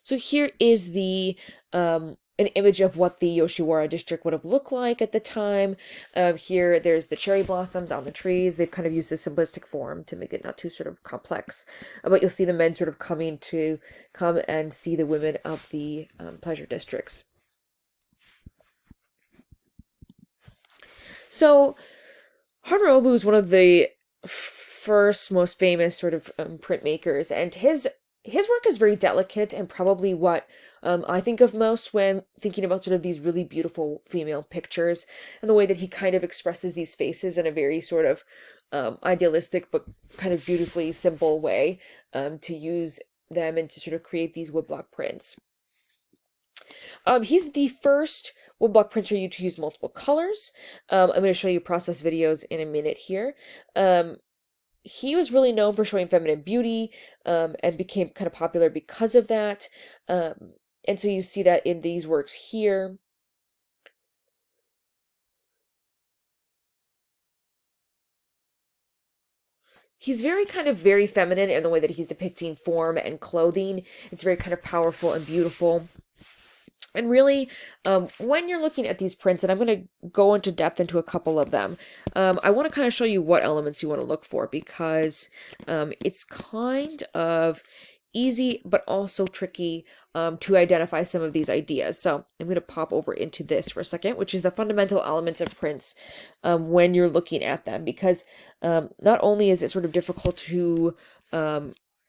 So here is the an image of what the Yoshiwara district would have looked like at the time. Here, there's the cherry blossoms on the trees. They've kind of used a simplistic form to make it not too sort of complex. But you'll see the men sort of come and see the women of the pleasure districts. So, Haruobu is one of the first most famous sort of printmakers, and his work is very delicate and probably what I think of most when thinking about sort of these really beautiful female pictures and the way that he kind of expresses these faces in a very sort of idealistic but kind of beautifully simple way to use them and to sort of create these woodblock prints. He's the first woodblock printer to use multiple colors. I'm going to show you process videos in a minute here. He was really known for showing feminine beauty and became kind of popular because of that. And so you see that in these works here. He's very feminine in the way that he's depicting form and clothing. It's very kind of powerful and beautiful. And really, when you're looking at these prints, and I'm going to go into depth into a couple of them, I want to kind of show you what elements you want to look for, because it's kind of easy but also tricky to identify some of these ideas. So I'm going to pop over into this for a second, which is the fundamental elements of prints when you're looking at them, because not only is it sort of difficult to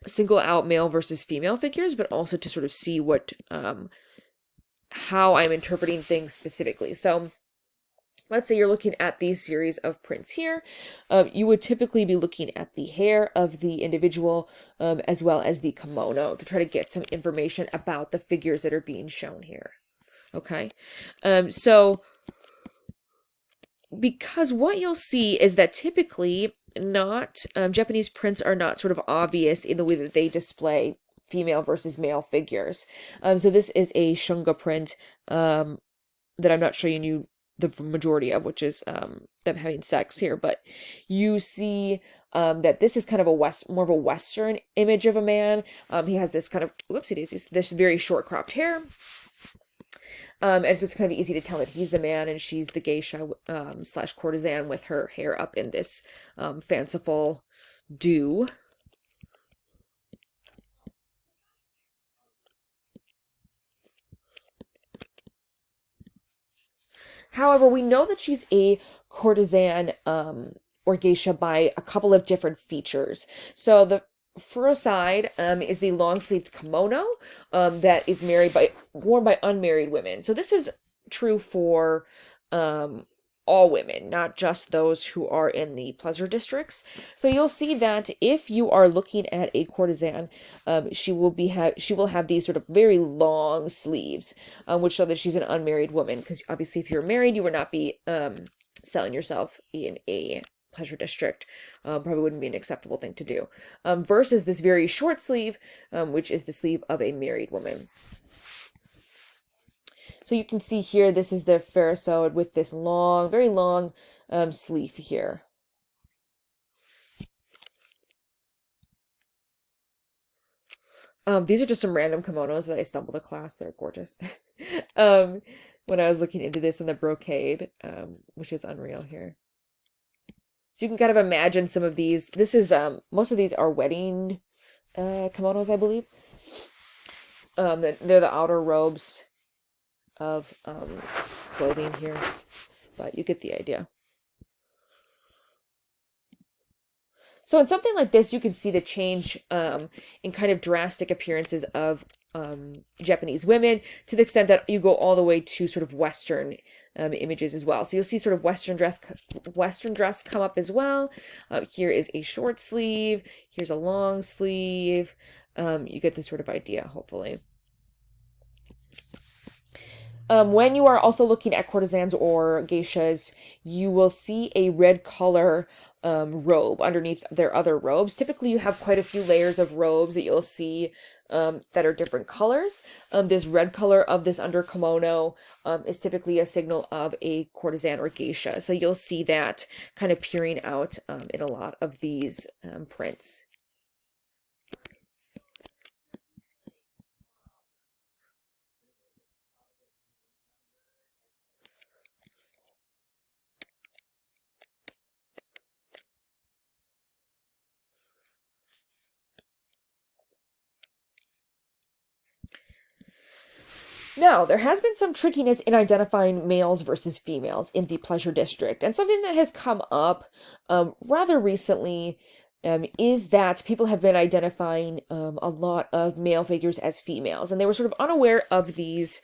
single out male versus female figures, but also to sort of see what how I'm interpreting things specifically. So let's say you're looking at these series of prints here. You would typically be looking at the hair of the individual as well as the kimono to try to get some information about the figures that are being shown here. Okay, so because what you'll see is that typically not Japanese prints are not sort of obvious in the way that they display female versus male figures. So this is a shunga print that I'm not showing you the majority of, which is them having sex here, but you see that this is kind of more of a Western image of a man. He has this kind of, whoopsie daisies, this very short cropped hair. And so it's kind of easy to tell that he's the man and she's the geisha slash courtesan with her hair up in this fanciful do. However, we know that she's a courtesan or geisha by a couple of different features. So the first side is the long-sleeved kimono that is worn by unmarried women. So this is true for all women, not just those who are in the pleasure districts. So you'll see that if you are looking at a courtesan, she will have these sort of very long sleeves, which show that she's an unmarried woman. Because obviously, if you're married, you would not be selling yourself in a pleasure district. Probably wouldn't be an acceptable thing to do. Versus this very short sleeve, which is the sleeve of a married woman. So you can see here, this is the farasode with this long, very long sleeve here. These are just some random kimonos that I stumbled across. They're gorgeous. When I was looking into this in the brocade, which is unreal here. So you can kind of imagine some of these. This is, most of these are wedding kimonos, I believe. They're the outer robes of clothing here, but you get the idea. So in something like this, you can see the change in kind of drastic appearances of Japanese women, to the extent that you go all the way to sort of Western images as well. So you'll see sort of Western dress come up as well. Here is a short sleeve. Here's a long sleeve. You get the sort of idea, hopefully. When you are also looking at courtesans or geishas, you will see a red color robe underneath their other robes. Typically, you have quite a few layers of robes that you'll see that are different colors. This red color of this under kimono is typically a signal of a courtesan or geisha. So you'll see that kind of peering out in a lot of these prints. Now, there has been some trickiness in identifying males versus females in the pleasure district, and something that has come up rather recently is that people have been identifying a lot of male figures as females, and they were sort of unaware of these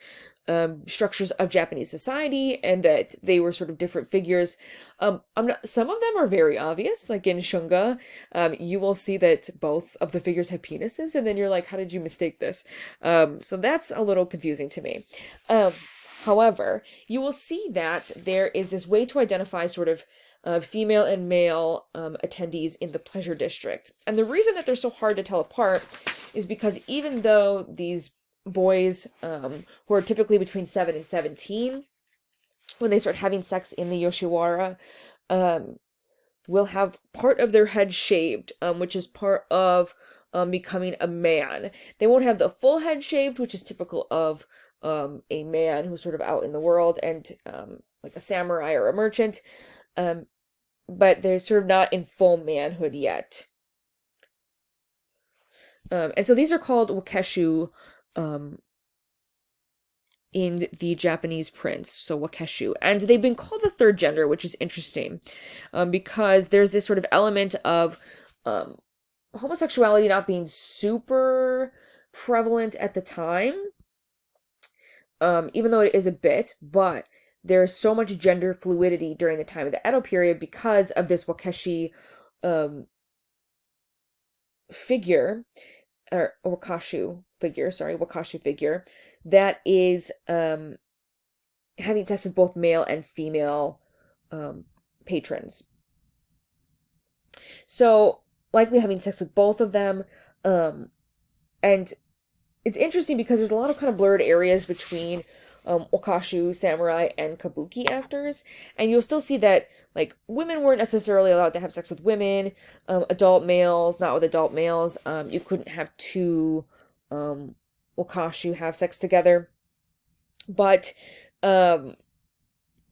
structures of Japanese society, and that they were sort of different figures. Some of them are very obvious, like in shunga. You will see that both of the figures have penises, and then you're like, how did you mistake this? So that's a little confusing to me. However, you will see that there is this way to identify sort of female and male attendees in the pleasure district. And the reason that they're so hard to tell apart is because even though these boys who are typically between 7 and 17, when they start having sex in the Yoshiwara, will have part of their head shaved, which is part of becoming a man. They won't have the full head shaved, which is typical of a man who's sort of out in the world, and like a samurai or a merchant, but they're sort of not in full manhood yet. And so these are called wakeshu in the Japanese prints, so wakeshu. And they've been called the third gender, which is interesting, because there's this sort of element of homosexuality not being super prevalent at the time, even though it is a bit, but there's so much gender fluidity during the time of the Edo period because of this wakeshi figure, or wakashu figure, that is having sex with both male and female patrons. So likely having sex with both of them, and it's interesting because there's a lot of kind of blurred areas between wakashu, samurai, and kabuki actors, and you'll still see that like women weren't necessarily allowed to have sex with women, adult males not with adult males. You couldn't have two wakashu have sex together, but there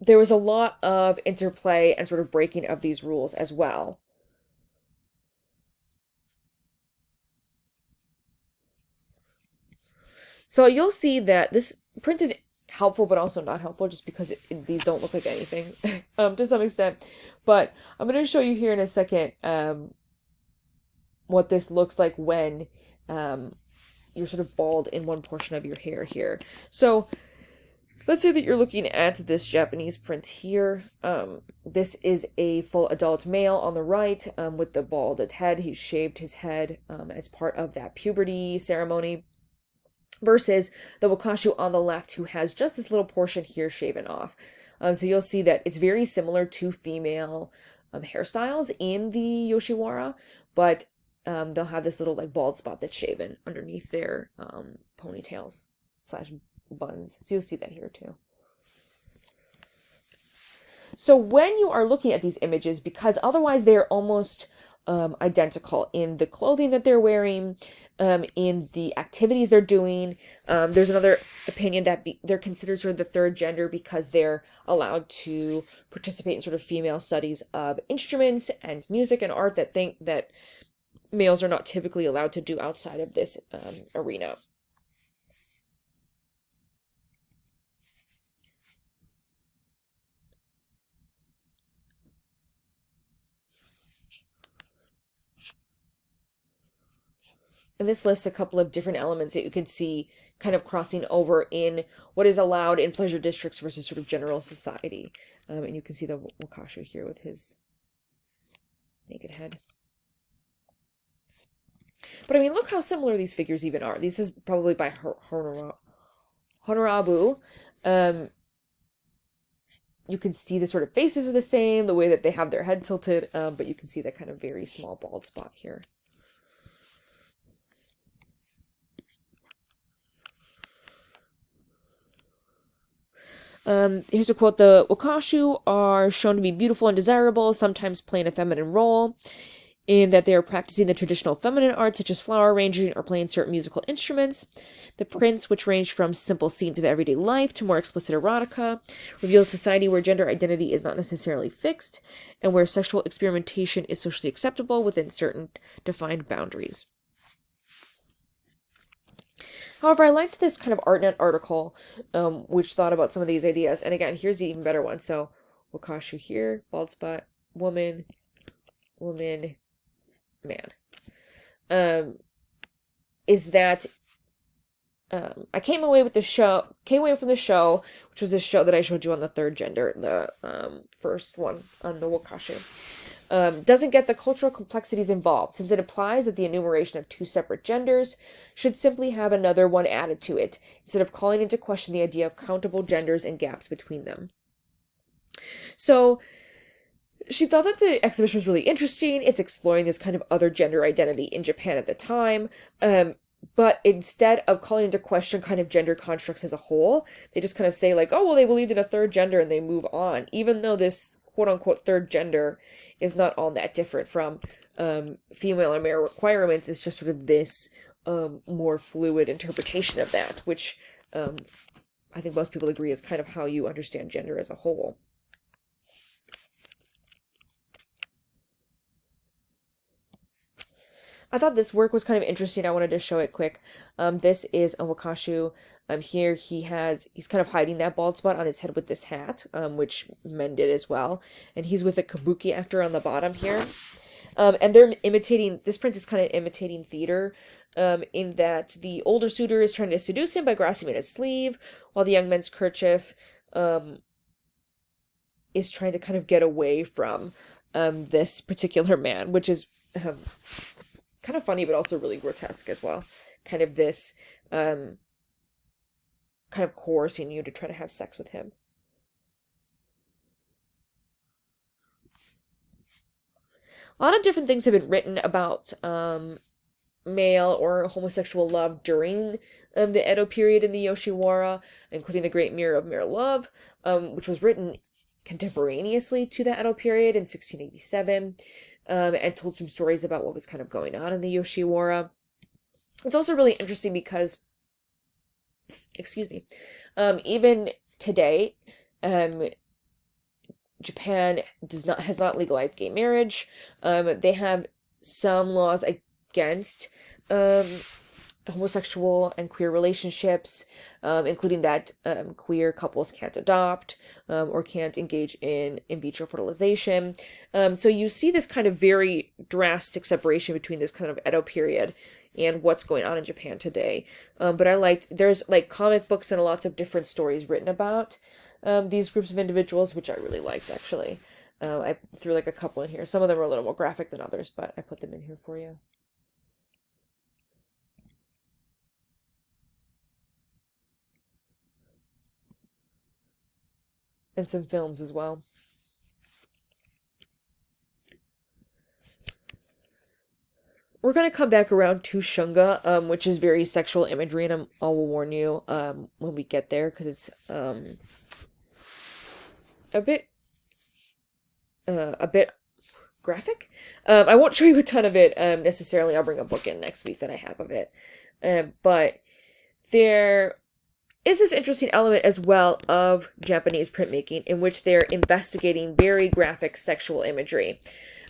was a lot of interplay and sort of breaking of these rules as well. So you'll see that this print is helpful but also not helpful, just because these don't look like anything to some extent. But I'm going to show you here in a second what this looks like when you're sort of bald in one portion of your hair here. So let's say that you're looking at this Japanese print here. This is a full adult male on the right with the balded head. He shaved his head as part of that puberty ceremony, versus the wakashu on the left, who has just this little portion here shaven off. So you'll see that it's very similar to female hairstyles in the Yoshiwara, but they'll have this little like bald spot that's shaven underneath their ponytails / buns. So you'll see that here too. So when you are looking at these images, because otherwise they're almost identical in the clothing that they're wearing, in the activities they're doing. There's another opinion that they're considered sort of the third gender because they're allowed to participate in sort of female studies of instruments and music and art that males are not typically allowed to do outside of this arena. And this lists a couple of different elements that you can see kind of crossing over in what is allowed in pleasure districts versus sort of general society. And you can see the wakashu here with his naked head. But I mean, look how similar these figures even are. This is probably by Honorabu. You can see the sort of faces are the same, the way that they have their head tilted, but you can see that kind of very small bald spot here. Here's a quote: "The wakashu are shown to be beautiful and desirable, sometimes playing a feminine role, in that they are practicing the traditional feminine arts such as flower arranging or playing certain musical instruments. The prints, which range from simple scenes of everyday life to more explicit erotica, reveal a society where gender identity is not necessarily fixed, and where sexual experimentation is socially acceptable within certain defined boundaries." However, I liked this kind of ArtNet article, which thought about some of these ideas. And again, here's the even better one. So, wakashu here, bald spot, woman, man. Is that I came away from the show, which was the show that I showed you on the third gender, the first one on the wakashu. Doesn't get the cultural complexities involved, since it implies that the enumeration of two separate genders should simply have another one added to it, instead of calling into question the idea of countable genders and gaps between them. So she thought that the exhibition was really interesting. It's exploring this kind of other gender identity in Japan at the time, but instead of calling into question kind of gender constructs as a whole, they just kind of say like, oh, well, they believed in a third gender and they move on, even though this quote-unquote third gender is not all that different from female or male requirements. It's just sort of this more fluid interpretation of that, which I think most people agree is kind of how you understand gender as a whole. I thought this work was kind of interesting. I wanted to show it quick. This is a Wakashu. Here he's kind of hiding that bald spot on his head with this hat, which men did as well. And he's with a kabuki actor on the bottom here. And they're imitating, this print is kind of imitating theater, in that the older suitor is trying to seduce him by grasping at his sleeve, while the young man's kerchief, is trying to kind of get away from, this particular man, which is, kind of funny, but also really grotesque as well. Kind of this, kind of coercing you to try to have sex with him. A lot of different things have been written about male or homosexual love during the Edo period in the Yoshiwara, including The Great Mirror of Mere Love, which was written contemporaneously to the Edo period in 1687, and told some stories about what was kind of going on in the Yoshiwara. It's also really interesting because, excuse me, even today, Japan has not legalized gay marriage. They have some laws against homosexual and queer relationships, including that queer couples can't adopt or can't engage in vitro fertilization. So you see this kind of very drastic separation between this kind of Edo period and what's going on in Japan today. But there's like comic books and lots of different stories written about these groups of individuals, which I really liked, actually. I threw like a couple in here. Some of them are a little more graphic than others, but I put them in here for you. And some films as well. We're going to come back around to shunga, which is very sexual imagery, and I will warn you when we get there, because it's a bit graphic. I won't show you a ton of it necessarily. I'll bring a book in next week that I have of it. But there is this interesting element as well of Japanese printmaking in which they're investigating very graphic sexual imagery.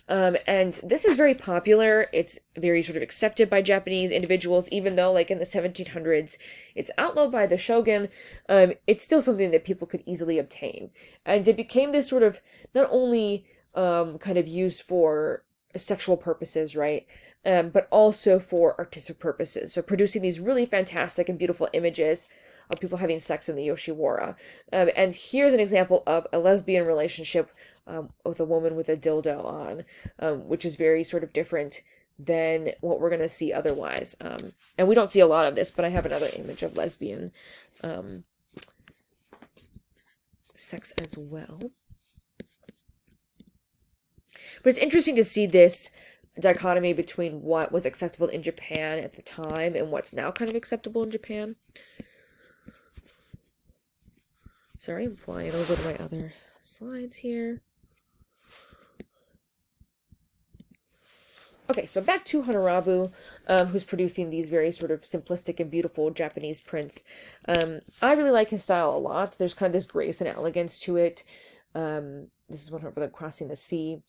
And this is very popular. It's very sort of accepted by Japanese individuals, even though like in the 1700s, it's outlawed by the shogun. It's still something that people could easily obtain. And it became this sort of not only kind of used for sexual purposes, right? But also for artistic purposes. So producing these really fantastic and beautiful images of people having sex in the Yoshiwara. And here's an example of a lesbian relationship with a woman with a dildo on, which is very sort of different than what we're going to see otherwise. And we don't see a lot of this, but I have another image of lesbian sex as well. But it's interesting to see this dichotomy between what was acceptable in Japan at the time and what's now kind of acceptable in Japan. Sorry, I'm flying over to my other slides here. Okay, so back to Honorabu, who's producing these very sort of simplistic and beautiful Japanese prints. I really like his style a lot. There's kind of this grace and elegance to it. This is one of them crossing the sea.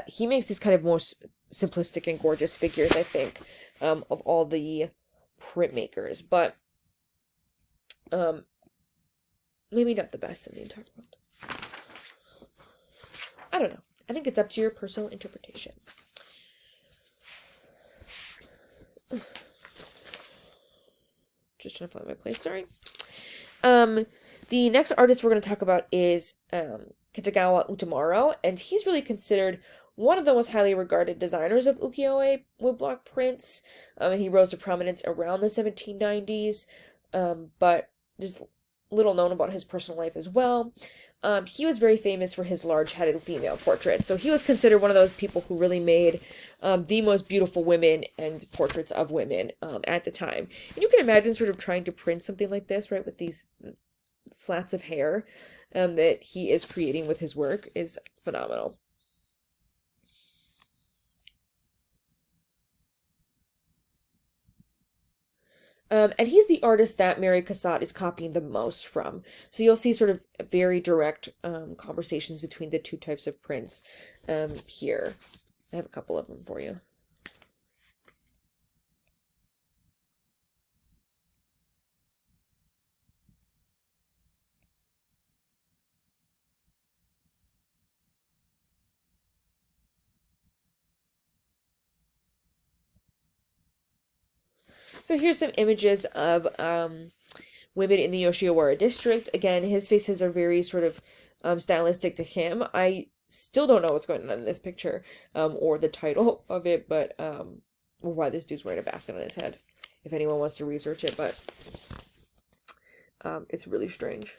He makes these kind of more simplistic and gorgeous figures, I think, of all the printmakers, but maybe not the best in the entire world. I don't know. I think it's up to your personal interpretation. Just trying to find my place, sorry. The next artist we're going to talk about is Kitagawa Utamaro, and he's really considered one of the most highly regarded designers of ukiyo-e woodblock prints. He rose to prominence around the 1790s, but there's little known about his personal life as well. He was very famous for his large-headed female portraits, so he was considered one of those people who really made the most beautiful women and portraits of women at the time. And you can imagine sort of trying to print something like this, right, with these slats of hair that he is creating with his work is phenomenal. And he's the artist that Mary Cassatt is copying the most from. So you'll see sort of very direct conversations between the two types of prints here. I have a couple of them for you. So here's some images of women in the Yoshiwara district. Again, his faces are very sort of stylistic to him. I still don't know what's going on in this picture or the title of it, but or why this dude's wearing a basket on his head, if anyone wants to research it, but it's really strange.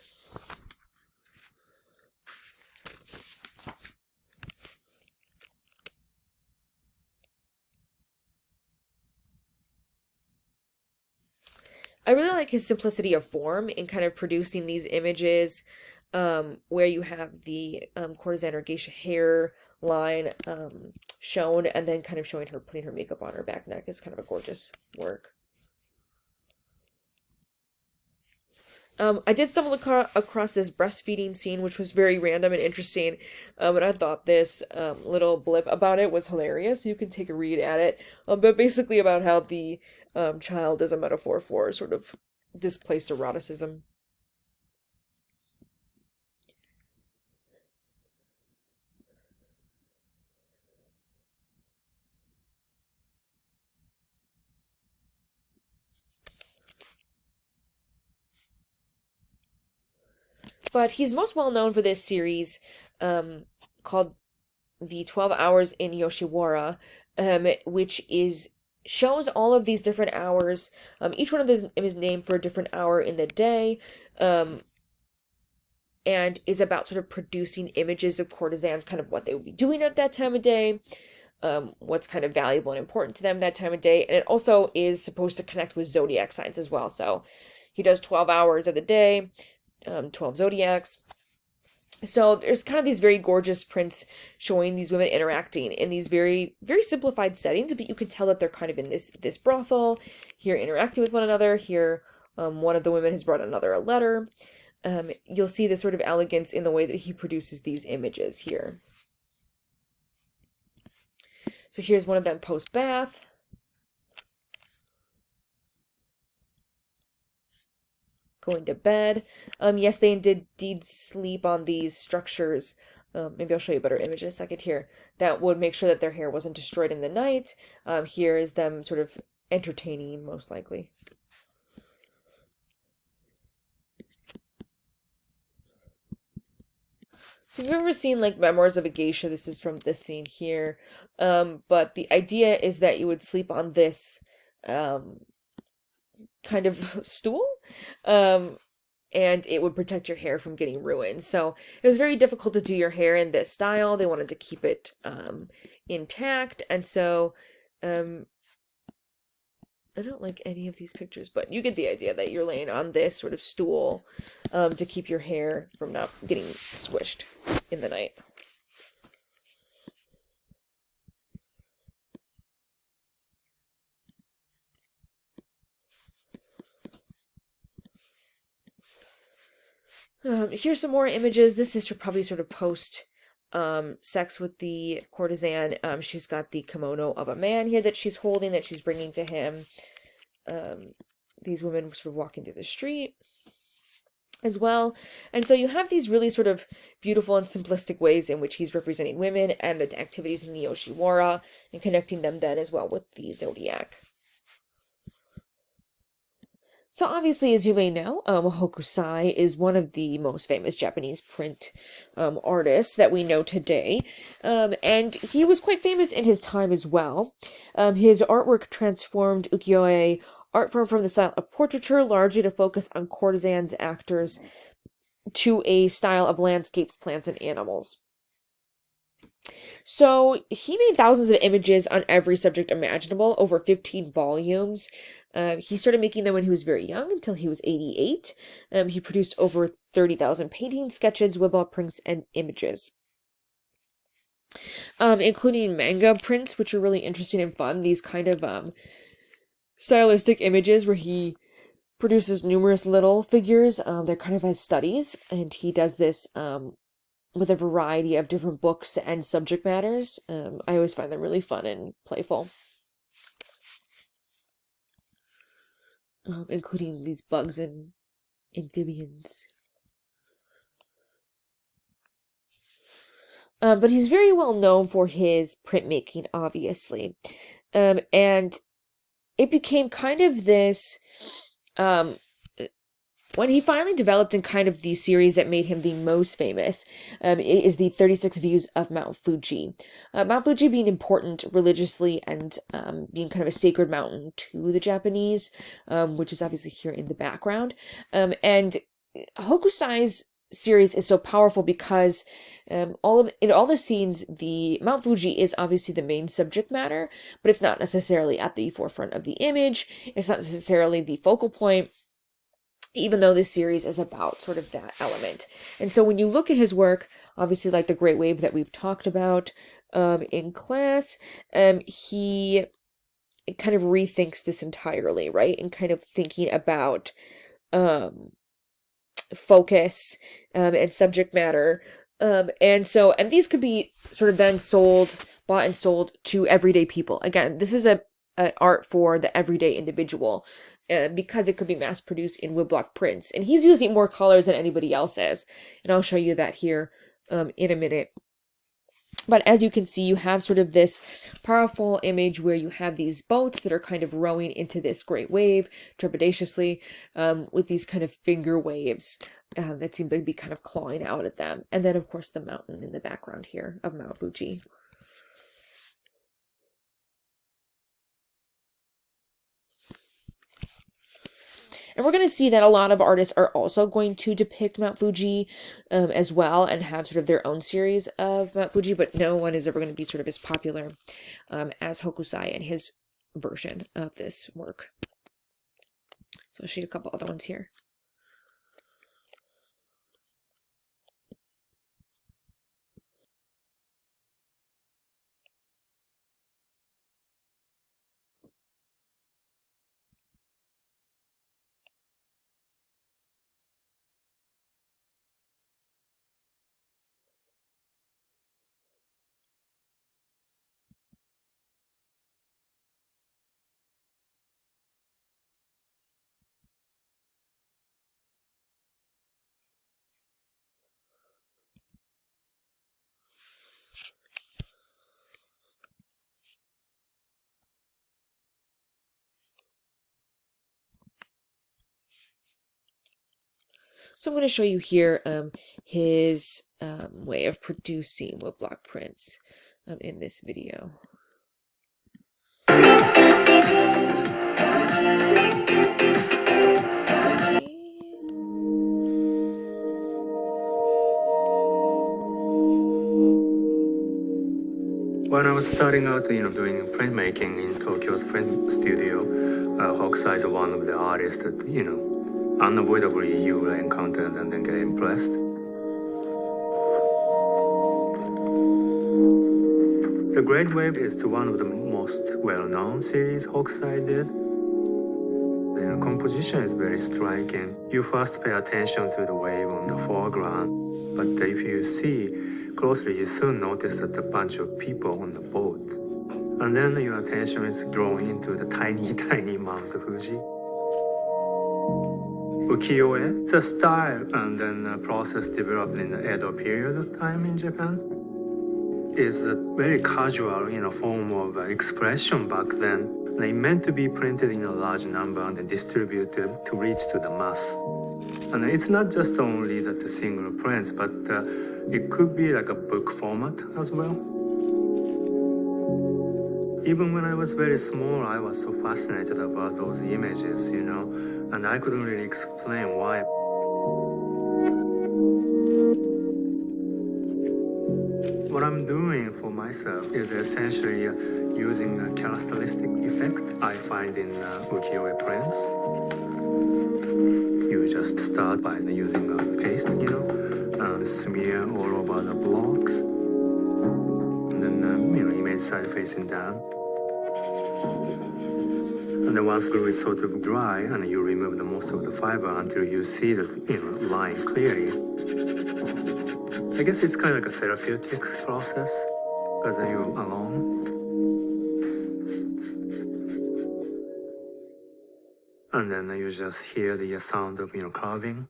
I really like his simplicity of form in kind of producing these images where you have the courtesan or geisha hair line shown and then kind of showing her putting her makeup on her back neck is kind of a gorgeous work. I did stumble across this breastfeeding scene, which was very random and interesting, and I thought this little blip about it was hilarious. You can take a read at it, but basically about how the child is a metaphor for sort of displaced eroticism. But he's most well known for this series called The 12 Hours in Yoshiwara, which shows all of these different hours. Each one of them is named for a different hour in the day, and is about sort of producing images of courtesans, kind of what they would be doing at that time of day, what's kind of valuable and important to them that time of day. And it also is supposed to connect with zodiac signs as well. So he does 12 hours of the day, 12 zodiacs. So there's kind of these very gorgeous prints showing these women interacting in these very, very simplified settings, but you can tell that they're kind of in this brothel, here interacting with one another. Here, one of the women has brought another a letter. You'll see this sort of elegance in the way that he produces these images here. So here's one of them post-bath. Going to bed. Yes, they did sleep on these structures. Maybe I'll show you a better image in a second here. That would make sure that their hair wasn't destroyed in the night. Here is them sort of entertaining, most likely. So if you've ever seen like Memoirs of a Geisha, this is from this scene here. But the idea is that you would sleep on this kind of stool, and it would protect your hair from getting ruined. So it was very difficult to do your hair in this style. They wanted to keep it intact, and so I don't like any of these pictures, but you get the idea that you're laying on this sort of stool to keep your hair from not getting squished in the night. Here's some more images. This is probably sort of post sex with the courtesan. She's got the kimono of a man here that she's holding, that she's bringing to him. These women sort of walking through the street as well. And so you have these really sort of beautiful and simplistic ways in which he's representing women and the activities in the Yoshiwara and connecting them then as well with the zodiac. So obviously, as you may know, Hokusai is one of the most famous Japanese print artists that we know today, and he was quite famous in his time as well. His artwork transformed ukiyo-e art form from the style of portraiture largely to focus on courtesans, actors, to a style of landscapes, plants, and animals. So he made thousands of images on every subject imaginable, over 15 volumes. He started making them when he was very young, until he was 88. He produced over 30,000 paintings, sketches, woodblock prints, and images. Including manga prints, which are really interesting and fun. These kind of stylistic images where he produces numerous little figures. They're kind of as studies, and he does this with a variety of different books and subject matters. I always find them really fun and playful, including these bugs and amphibians. But he's very well known for his printmaking, obviously. And it became kind of this, when he finally developed in kind of the series that made him the most famous, it is the 36 Views of Mount Fuji. Mount Fuji being important religiously and being kind of a sacred mountain to the Japanese, which is obviously here in the background. And Hokusai's series is so powerful because in all the scenes, the Mount Fuji is obviously the main subject matter, but it's not necessarily at the forefront of the image. It's not necessarily the focal point, even though this series is about sort of that element. And so when you look at his work, obviously like the Great Wave that we've talked about in class, he kind of rethinks this entirely, right? And kind of thinking about focus and subject matter. And these could be sort of then bought and sold to everyday people. Again, this is an art for the everyday individual, because it could be mass produced in woodblock prints. And he's using more colors than anybody else is. And I'll show you that here in a minute. But as you can see, you have sort of this powerful image where you have these boats that are kind of rowing into this great wave trepidatiously, with these kind of finger waves that seem to be kind of clawing out at them. And then, of course, the mountain in the background here of Mount Fuji. And we're going to see that a lot of artists are also going to depict Mount Fuji as well, and have sort of their own series of Mount Fuji, but no one is ever going to be sort of as popular as Hokusai and his version of this work. So I'll show you a couple other ones here. So I'm going to show you here his way of producing woodblock prints in this video.
When I was starting out, doing printmaking in Tokyo's print studio, Hokusai is one of the artists that, unavoidably you will encounter and then get impressed. The Great Wave is one of the most well-known series Hokusai did. The composition is very striking. You first pay attention to the wave on the foreground, but if you see closely, you soon notice that a bunch of people on the boat. And then your attention is drawn into the tiny, tiny Mount Fuji. Ukiyo-e, it's a style and then a process developed in the Edo period of time in Japan. It's a very casual, form of expression back then. They meant to be printed in a large number and then distributed to reach to the mass. And it's not just only that the single prints, but it could be like a book format as well. Even when I was very small, I was so fascinated about those images, and I couldn't really explain why. What I'm doing for myself is essentially using a characteristic effect I find in ukiyo-e prints. You just start by using a paste, and smear all over the blocks. And then, image side facing down. And then once glue is sort of dry, and you remove the most of the fiber until you see the line clearly. I guess it's kind of like a therapeutic process because you're alone. And then you just hear the sound of carving.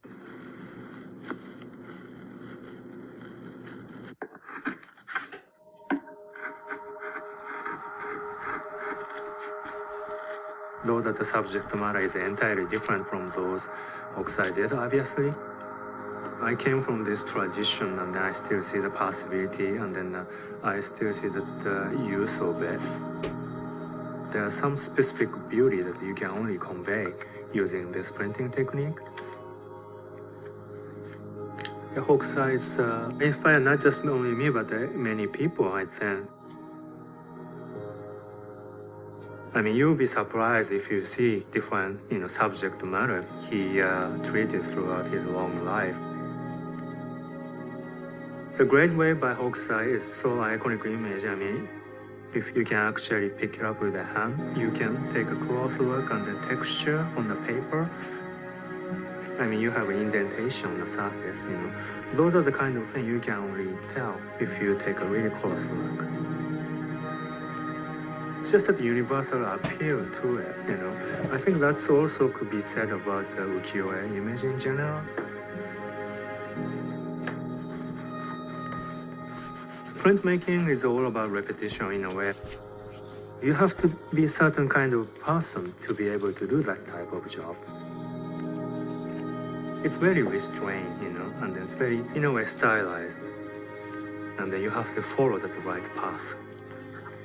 Though that the subject matter is entirely different from those oxided, obviously. I came from this tradition, and then I still see the possibility, and then I still see the use of it. There's some specific beauty that you can only convey using this printing technique. The hokusai is inspired not just only me, but many people, I think. I mean, you'll be surprised if you see different, subject matter he treated throughout his long life. The great way by Hokusai is so iconic image. I mean, if you can actually pick it up with a hand, you can take a close look on the texture on the paper. I mean, you have an indentation on the surface, Those are the kind of things you can only tell if you take a really close look. It's just that the universal appeal to it, I think that's also could be said about the ukiyo-e image in general. Printmaking is all about repetition in a way. You have to be a certain kind of person to be able to do that type of job. It's very restrained, and it's very, in a way, stylized. And then you have to follow the right path.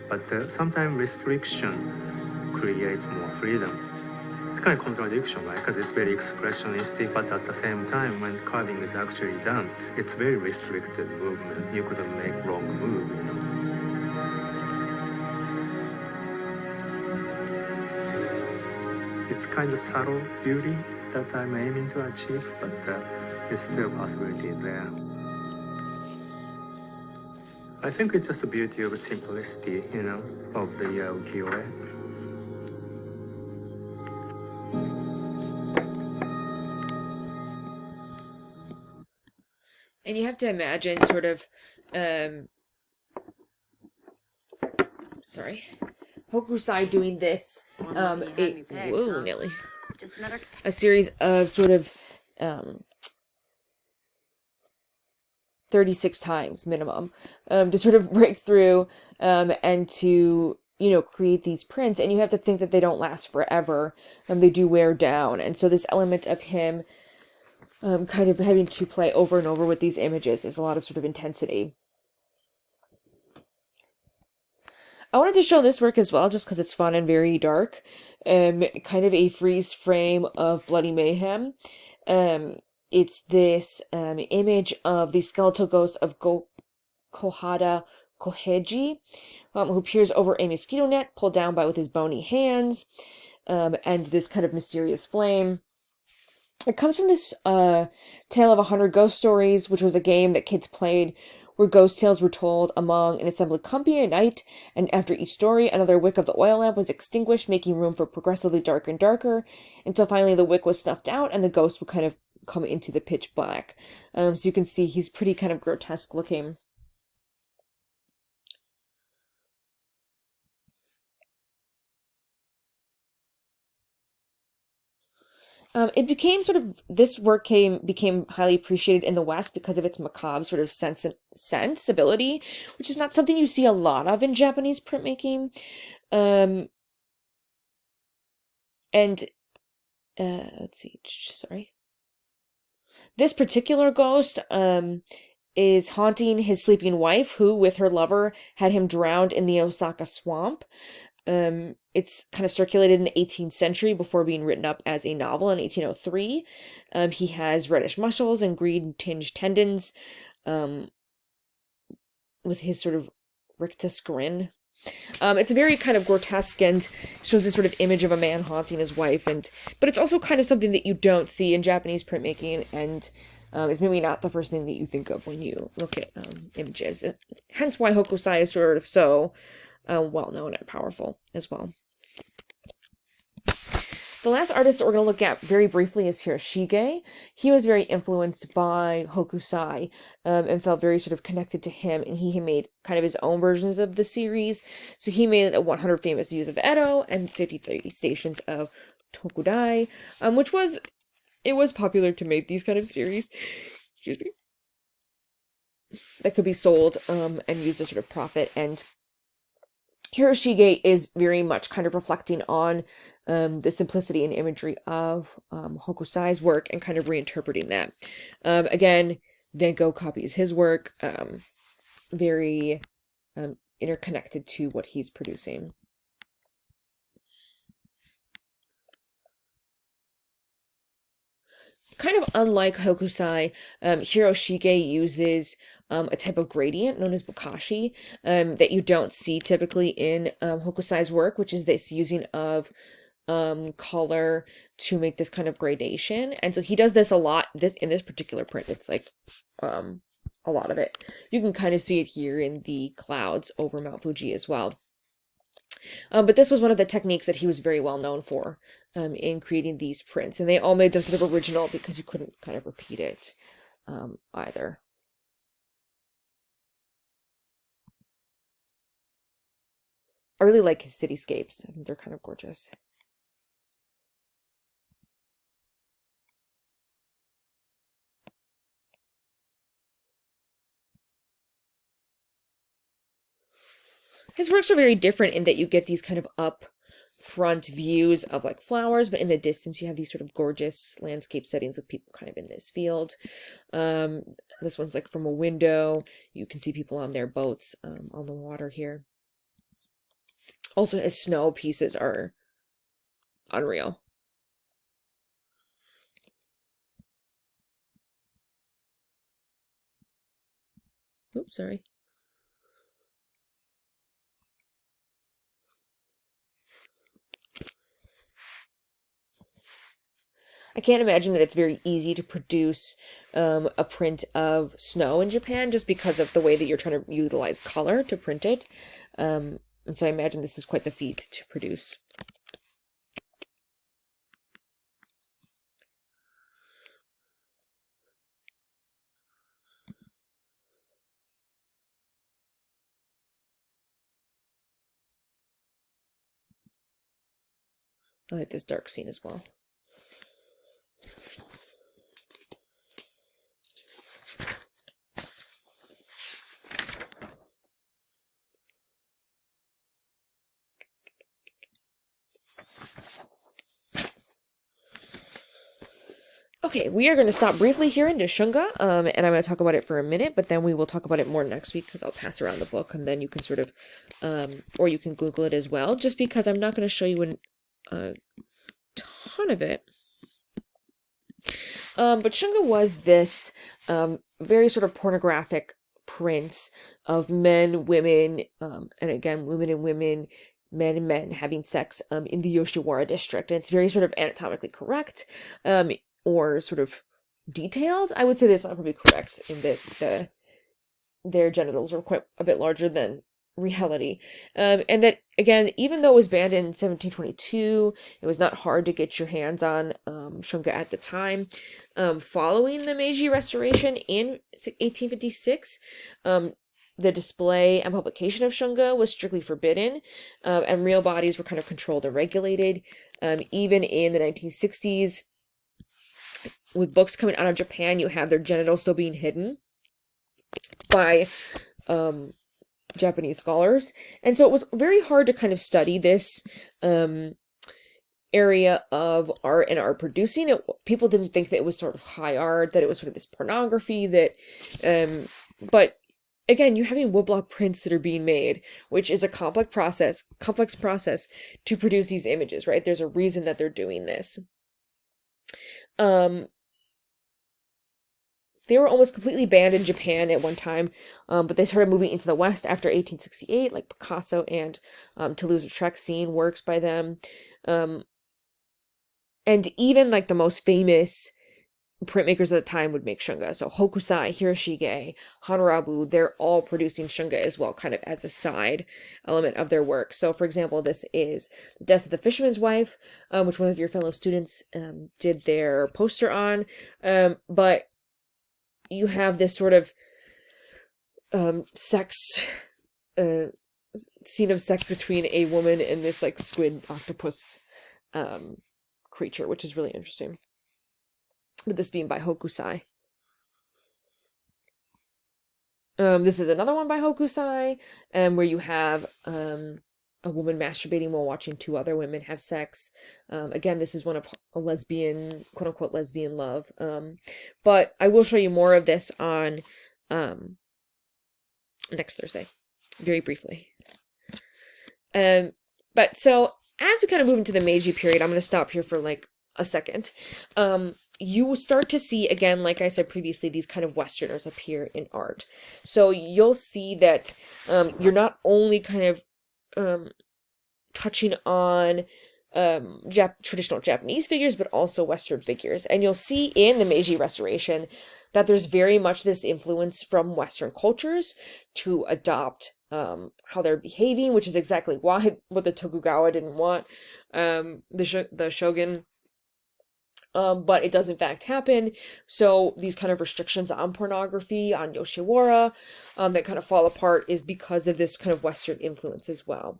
But sometimes restriction creates more freedom. It's kind of contradiction, right? Because it's very expressionistic, but at the same time, when carving is actually done, it's very restricted movement. You couldn't make wrong move, It's kind of subtle beauty that I'm aiming to achieve, but it's still a possibility there. I think it's just the beauty of simplicity, of the ukiyo-e.
And you have to imagine sort of, Hokusai doing this, Nelly. A series of sort of, 36 times minimum, to sort of break through, and to, create these prints. And you have to think that they don't last forever. They do wear down. And so this element of him kind of having to play over and over with these images is a lot of sort of intensity. I wanted to show this work as well, just because it's fun and very dark. Kind of a freeze frame of bloody mayhem. It's this image of the skeletal ghost of Kohada Koheji, who peers over a mosquito net pulled down with his bony hands, and this kind of mysterious flame. It comes from this Tale of 100 Ghost Stories, which was a game that kids played where ghost tales were told among an assembled company at night, and after each story, another wick of the oil lamp was extinguished, making room for progressively darker and darker, until finally the wick was snuffed out and the ghost would kind of come into the pitch black. So you can see he's pretty kind of grotesque looking. It became this work became highly appreciated in the West because of its macabre sort of sensibility, which is not something you see a lot of in Japanese printmaking. Let's see, sorry. This particular ghost, is haunting his sleeping wife, who, with her lover, had him drowned in the Osaka swamp. It's kind of circulated in the 18th century before being written up as a novel in 1803. He has reddish muscles and green-tinged tendons, with his sort of rictus grin. It's very kind of grotesque and shows this sort of image of a man haunting his wife, but it's also kind of something that you don't see in Japanese printmaking, and is maybe not the first thing that you think of when you look at images. Hence why Hokusai is sort of so well-known and powerful as well. The last artist that we're going to look at very briefly is Hiroshige. He was very influenced by Hokusai and felt very sort of connected to him, and he made kind of his own versions of the series. So he made 100 famous views of Edo and 53 stations of Tokudai, which was popular to make these kind of series. Excuse me. That could be sold and used as sort of profit. And Hiroshige is very much kind of reflecting on the simplicity and imagery of Hokusai's work and kind of reinterpreting that. Again, Van Gogh copies his work, very interconnected to what he's producing. Kind of unlike Hokusai, Hiroshige uses a type of gradient known as bokashi that you don't see typically in Hokusai's work, which is this using of color to make this kind of gradation. And so he does this a lot in this particular print. It's like a lot of it. You can kind of see it here in the clouds over Mount Fuji as well. But this was one of the techniques that he was very well known for in creating these prints. And they all made them sort of original because you couldn't kind of repeat it either. I really like his cityscapes. I think they're kind of gorgeous. His works are very different in that you get these kind of up front views of like flowers, but in the distance you have these sort of gorgeous landscape settings of people kind of in this field. This one's like from a window. You can see people on their boats on the water here. Also, his snow pieces are unreal. Oops, sorry. I can't imagine that it's very easy to produce a print of snow in Japan just because of the way that you're trying to utilize color to print it. And so I imagine this is quite the feat to produce. I like this dark scene as well. Okay, we are going to stop briefly here into Shunga, and I'm going to talk about it for a minute, but then we will talk about it more next week because I'll pass around the book, and then you can sort of, or you can Google it as well, just because I'm not going to show you a ton of it. But Shunga was this very sort of pornographic prints of men, women, and again, women and women, men and men having sex in the Yoshiwara district. And it's very sort of anatomically correct or sort of detailed. I would say that's not probably correct in that their genitals were quite a bit larger than reality. And that, again, even though it was banned in 1722, it was not hard to get your hands on shunga at the time. Following the Meiji Restoration in 1856, the display and publication of shunga was strictly forbidden, and real bodies were kind of controlled and regulated. Even in the 1960s, with books coming out of Japan, you have their genitals still being hidden by Japanese scholars. And so it was very hard to kind of study this area of art and art producing. People didn't think that it was sort of high art, that it was sort of this pornography, that but again, you're having woodblock prints that are being made, which is a complex process to produce these images, right? There's a reason that they're doing this. They were almost completely banned in Japan at one time, but they started moving into the West after 1868, like Picasso and Toulouse-Lautrec seeing works by them. And even like the most famous printmakers at the time would make shunga. So Hokusai, Hiroshige, Honorabu, they're all producing shunga as well, kind of as a side element of their work. So, for example, this is The Death of the Fisherman's Wife, which one of your fellow students did their poster on. But you have this sort of sex scene of sex between a woman and this like squid octopus creature, which is really interesting. With this being by Hokusai. This is another one by Hokusai, where you have a woman masturbating while watching two other women have sex. Again, this is one of a lesbian, quote unquote, lesbian love. But I will show you more of this on next Thursday, very briefly. But so as we kind of move into the Meiji period, I'm going to stop here for like a second. You will start to see, again, like I said previously, these kind of Westerners appear in art. So you'll see that you're not only kind of touching on traditional Japanese figures, but also Western figures. And you'll see in the Meiji Restoration that there's very much this influence from Western cultures to adopt how they're behaving, which is exactly what the Tokugawa didn't want the shogun. But it does in fact happen. So these kind of restrictions on pornography, on Yoshiwara, that kind of fall apart is because of this kind of Western influence as well.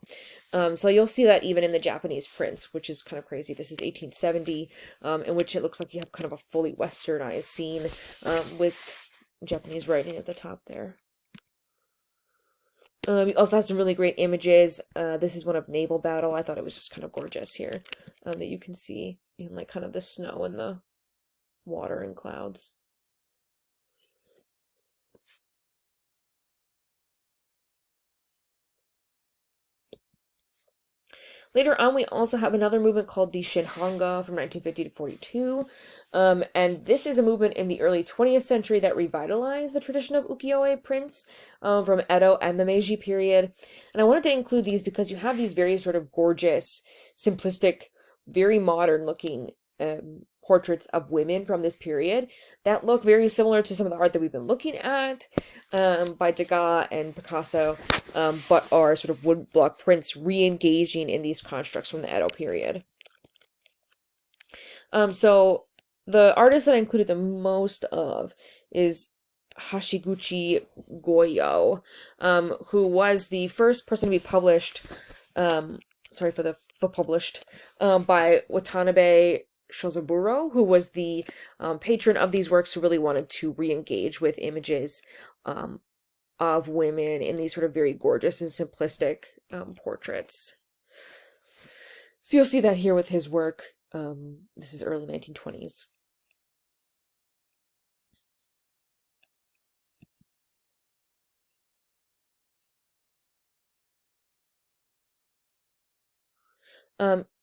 So you'll see that even in the Japanese prints, which is kind of crazy. This is 1870, in which it looks like you have kind of a fully Westernized scene with Japanese writing at the top there. You also have some really great images. This is one of Naval Battle. I thought it was just kind of gorgeous here, that you can see in like kind of the snow and the water and clouds. Later on, we also have another movement called the Shinhanga from 1950 to 42. And this is a movement in the early 20th century that revitalized the tradition of ukiyo-e prints from Edo and the Meiji period. And I wanted to include these because you have these very sort of gorgeous, simplistic, very modern looking portraits of women from this period that look very similar to some of the art that we've been looking at by Degas and Picasso, but are sort of woodblock prints re-engaging in these constructs from the Edo period. So the artist that I included the most of is Hashiguchi Goyo, who was the first person to be published, sorry for the published, by Watanabe Shozaburo, who was the patron of these works, who really wanted to re-engage with images of women in these sort of very gorgeous and simplistic portraits. So you'll see that here with his work. This is early 1920s.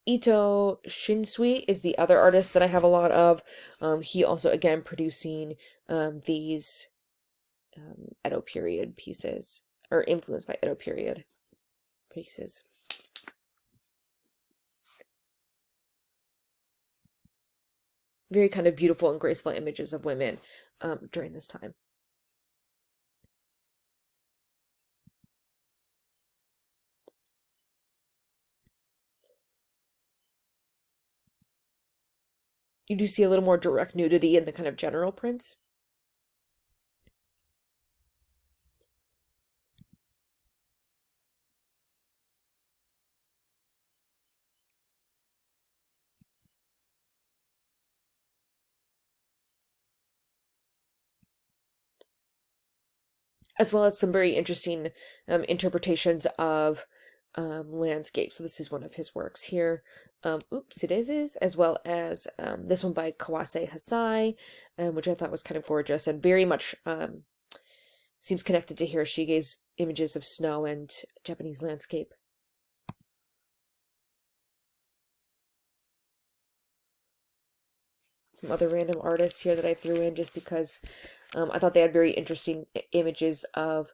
Ito Shinsui is the other artist that I have a lot of. He also, again, producing these Edo period pieces, or influenced by Edo period pieces. Very kind of beautiful and graceful images of women during this time. You do see a little more direct nudity in the kind of general prints. As well as some very interesting interpretations of landscape. So this is one of his works here. It is, as well as this one by Kawase Hasai, which I thought was kind of gorgeous and very much seems connected to Hiroshige's images of snow and Japanese landscape. Some other random artists here that I threw in just because I thought they had very interesting images of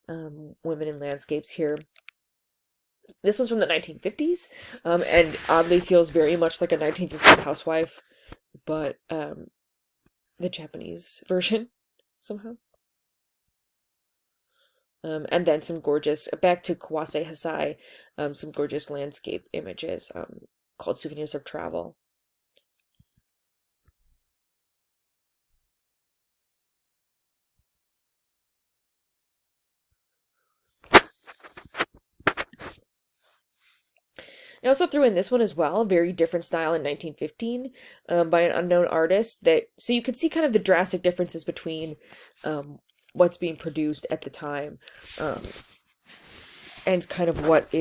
women in landscapes here. This was from the 1950s, and oddly feels very much like a 1950s housewife, but the Japanese version somehow. And then some gorgeous, back to Kawase Hasai, some gorgeous landscape images called Souvenirs of Travel. I also threw in this one as well, a very different style in 1915 by an unknown artist. So you could see kind of the drastic differences between what's being produced at the time and kind of what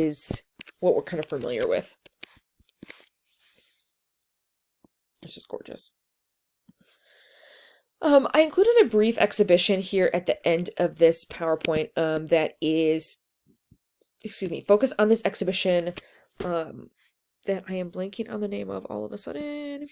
we're kind of familiar with. It's just gorgeous. I included a brief exhibition here at the end of this PowerPoint that is, focused on this exhibition that I am blanking on the name of all of a sudden,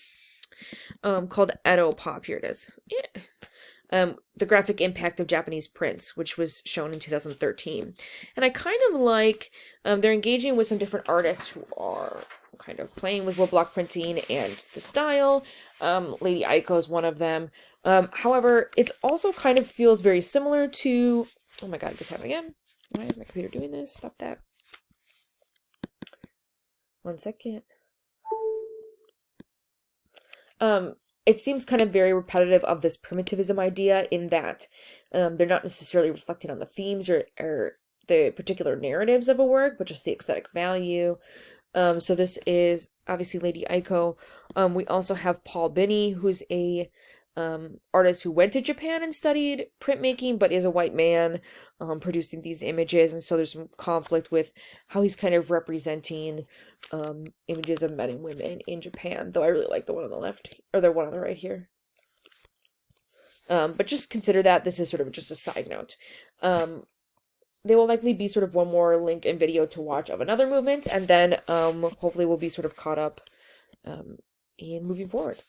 called Edo Pop. Here it is. Yeah. The graphic impact of Japanese prints, which was shown in 2013. And I kind of like, they're engaging with some different artists who are kind of playing with woodblock printing and the style. Lady Aiko is one of them. However, it's also kind of feels very similar to, oh my god, it just happened again. Why is my computer doing this? Stop that. 1 second. It seems kind of very repetitive of this primitivism idea in that they're not necessarily reflecting on the themes or the particular narratives of a work, but just the aesthetic value. So this is obviously Lady Aiko. We also have Paul Binney, who's a artist who went to Japan and studied printmaking, but is a white man producing these images. And so there's some conflict with how he's kind of representing images of men and women in Japan, though I really like the one on the left, or the one on the right here. But just consider that this is sort of just a side note. There will likely be sort of one more link and video to watch of another movement, and then hopefully we'll be sort of caught up in moving forward.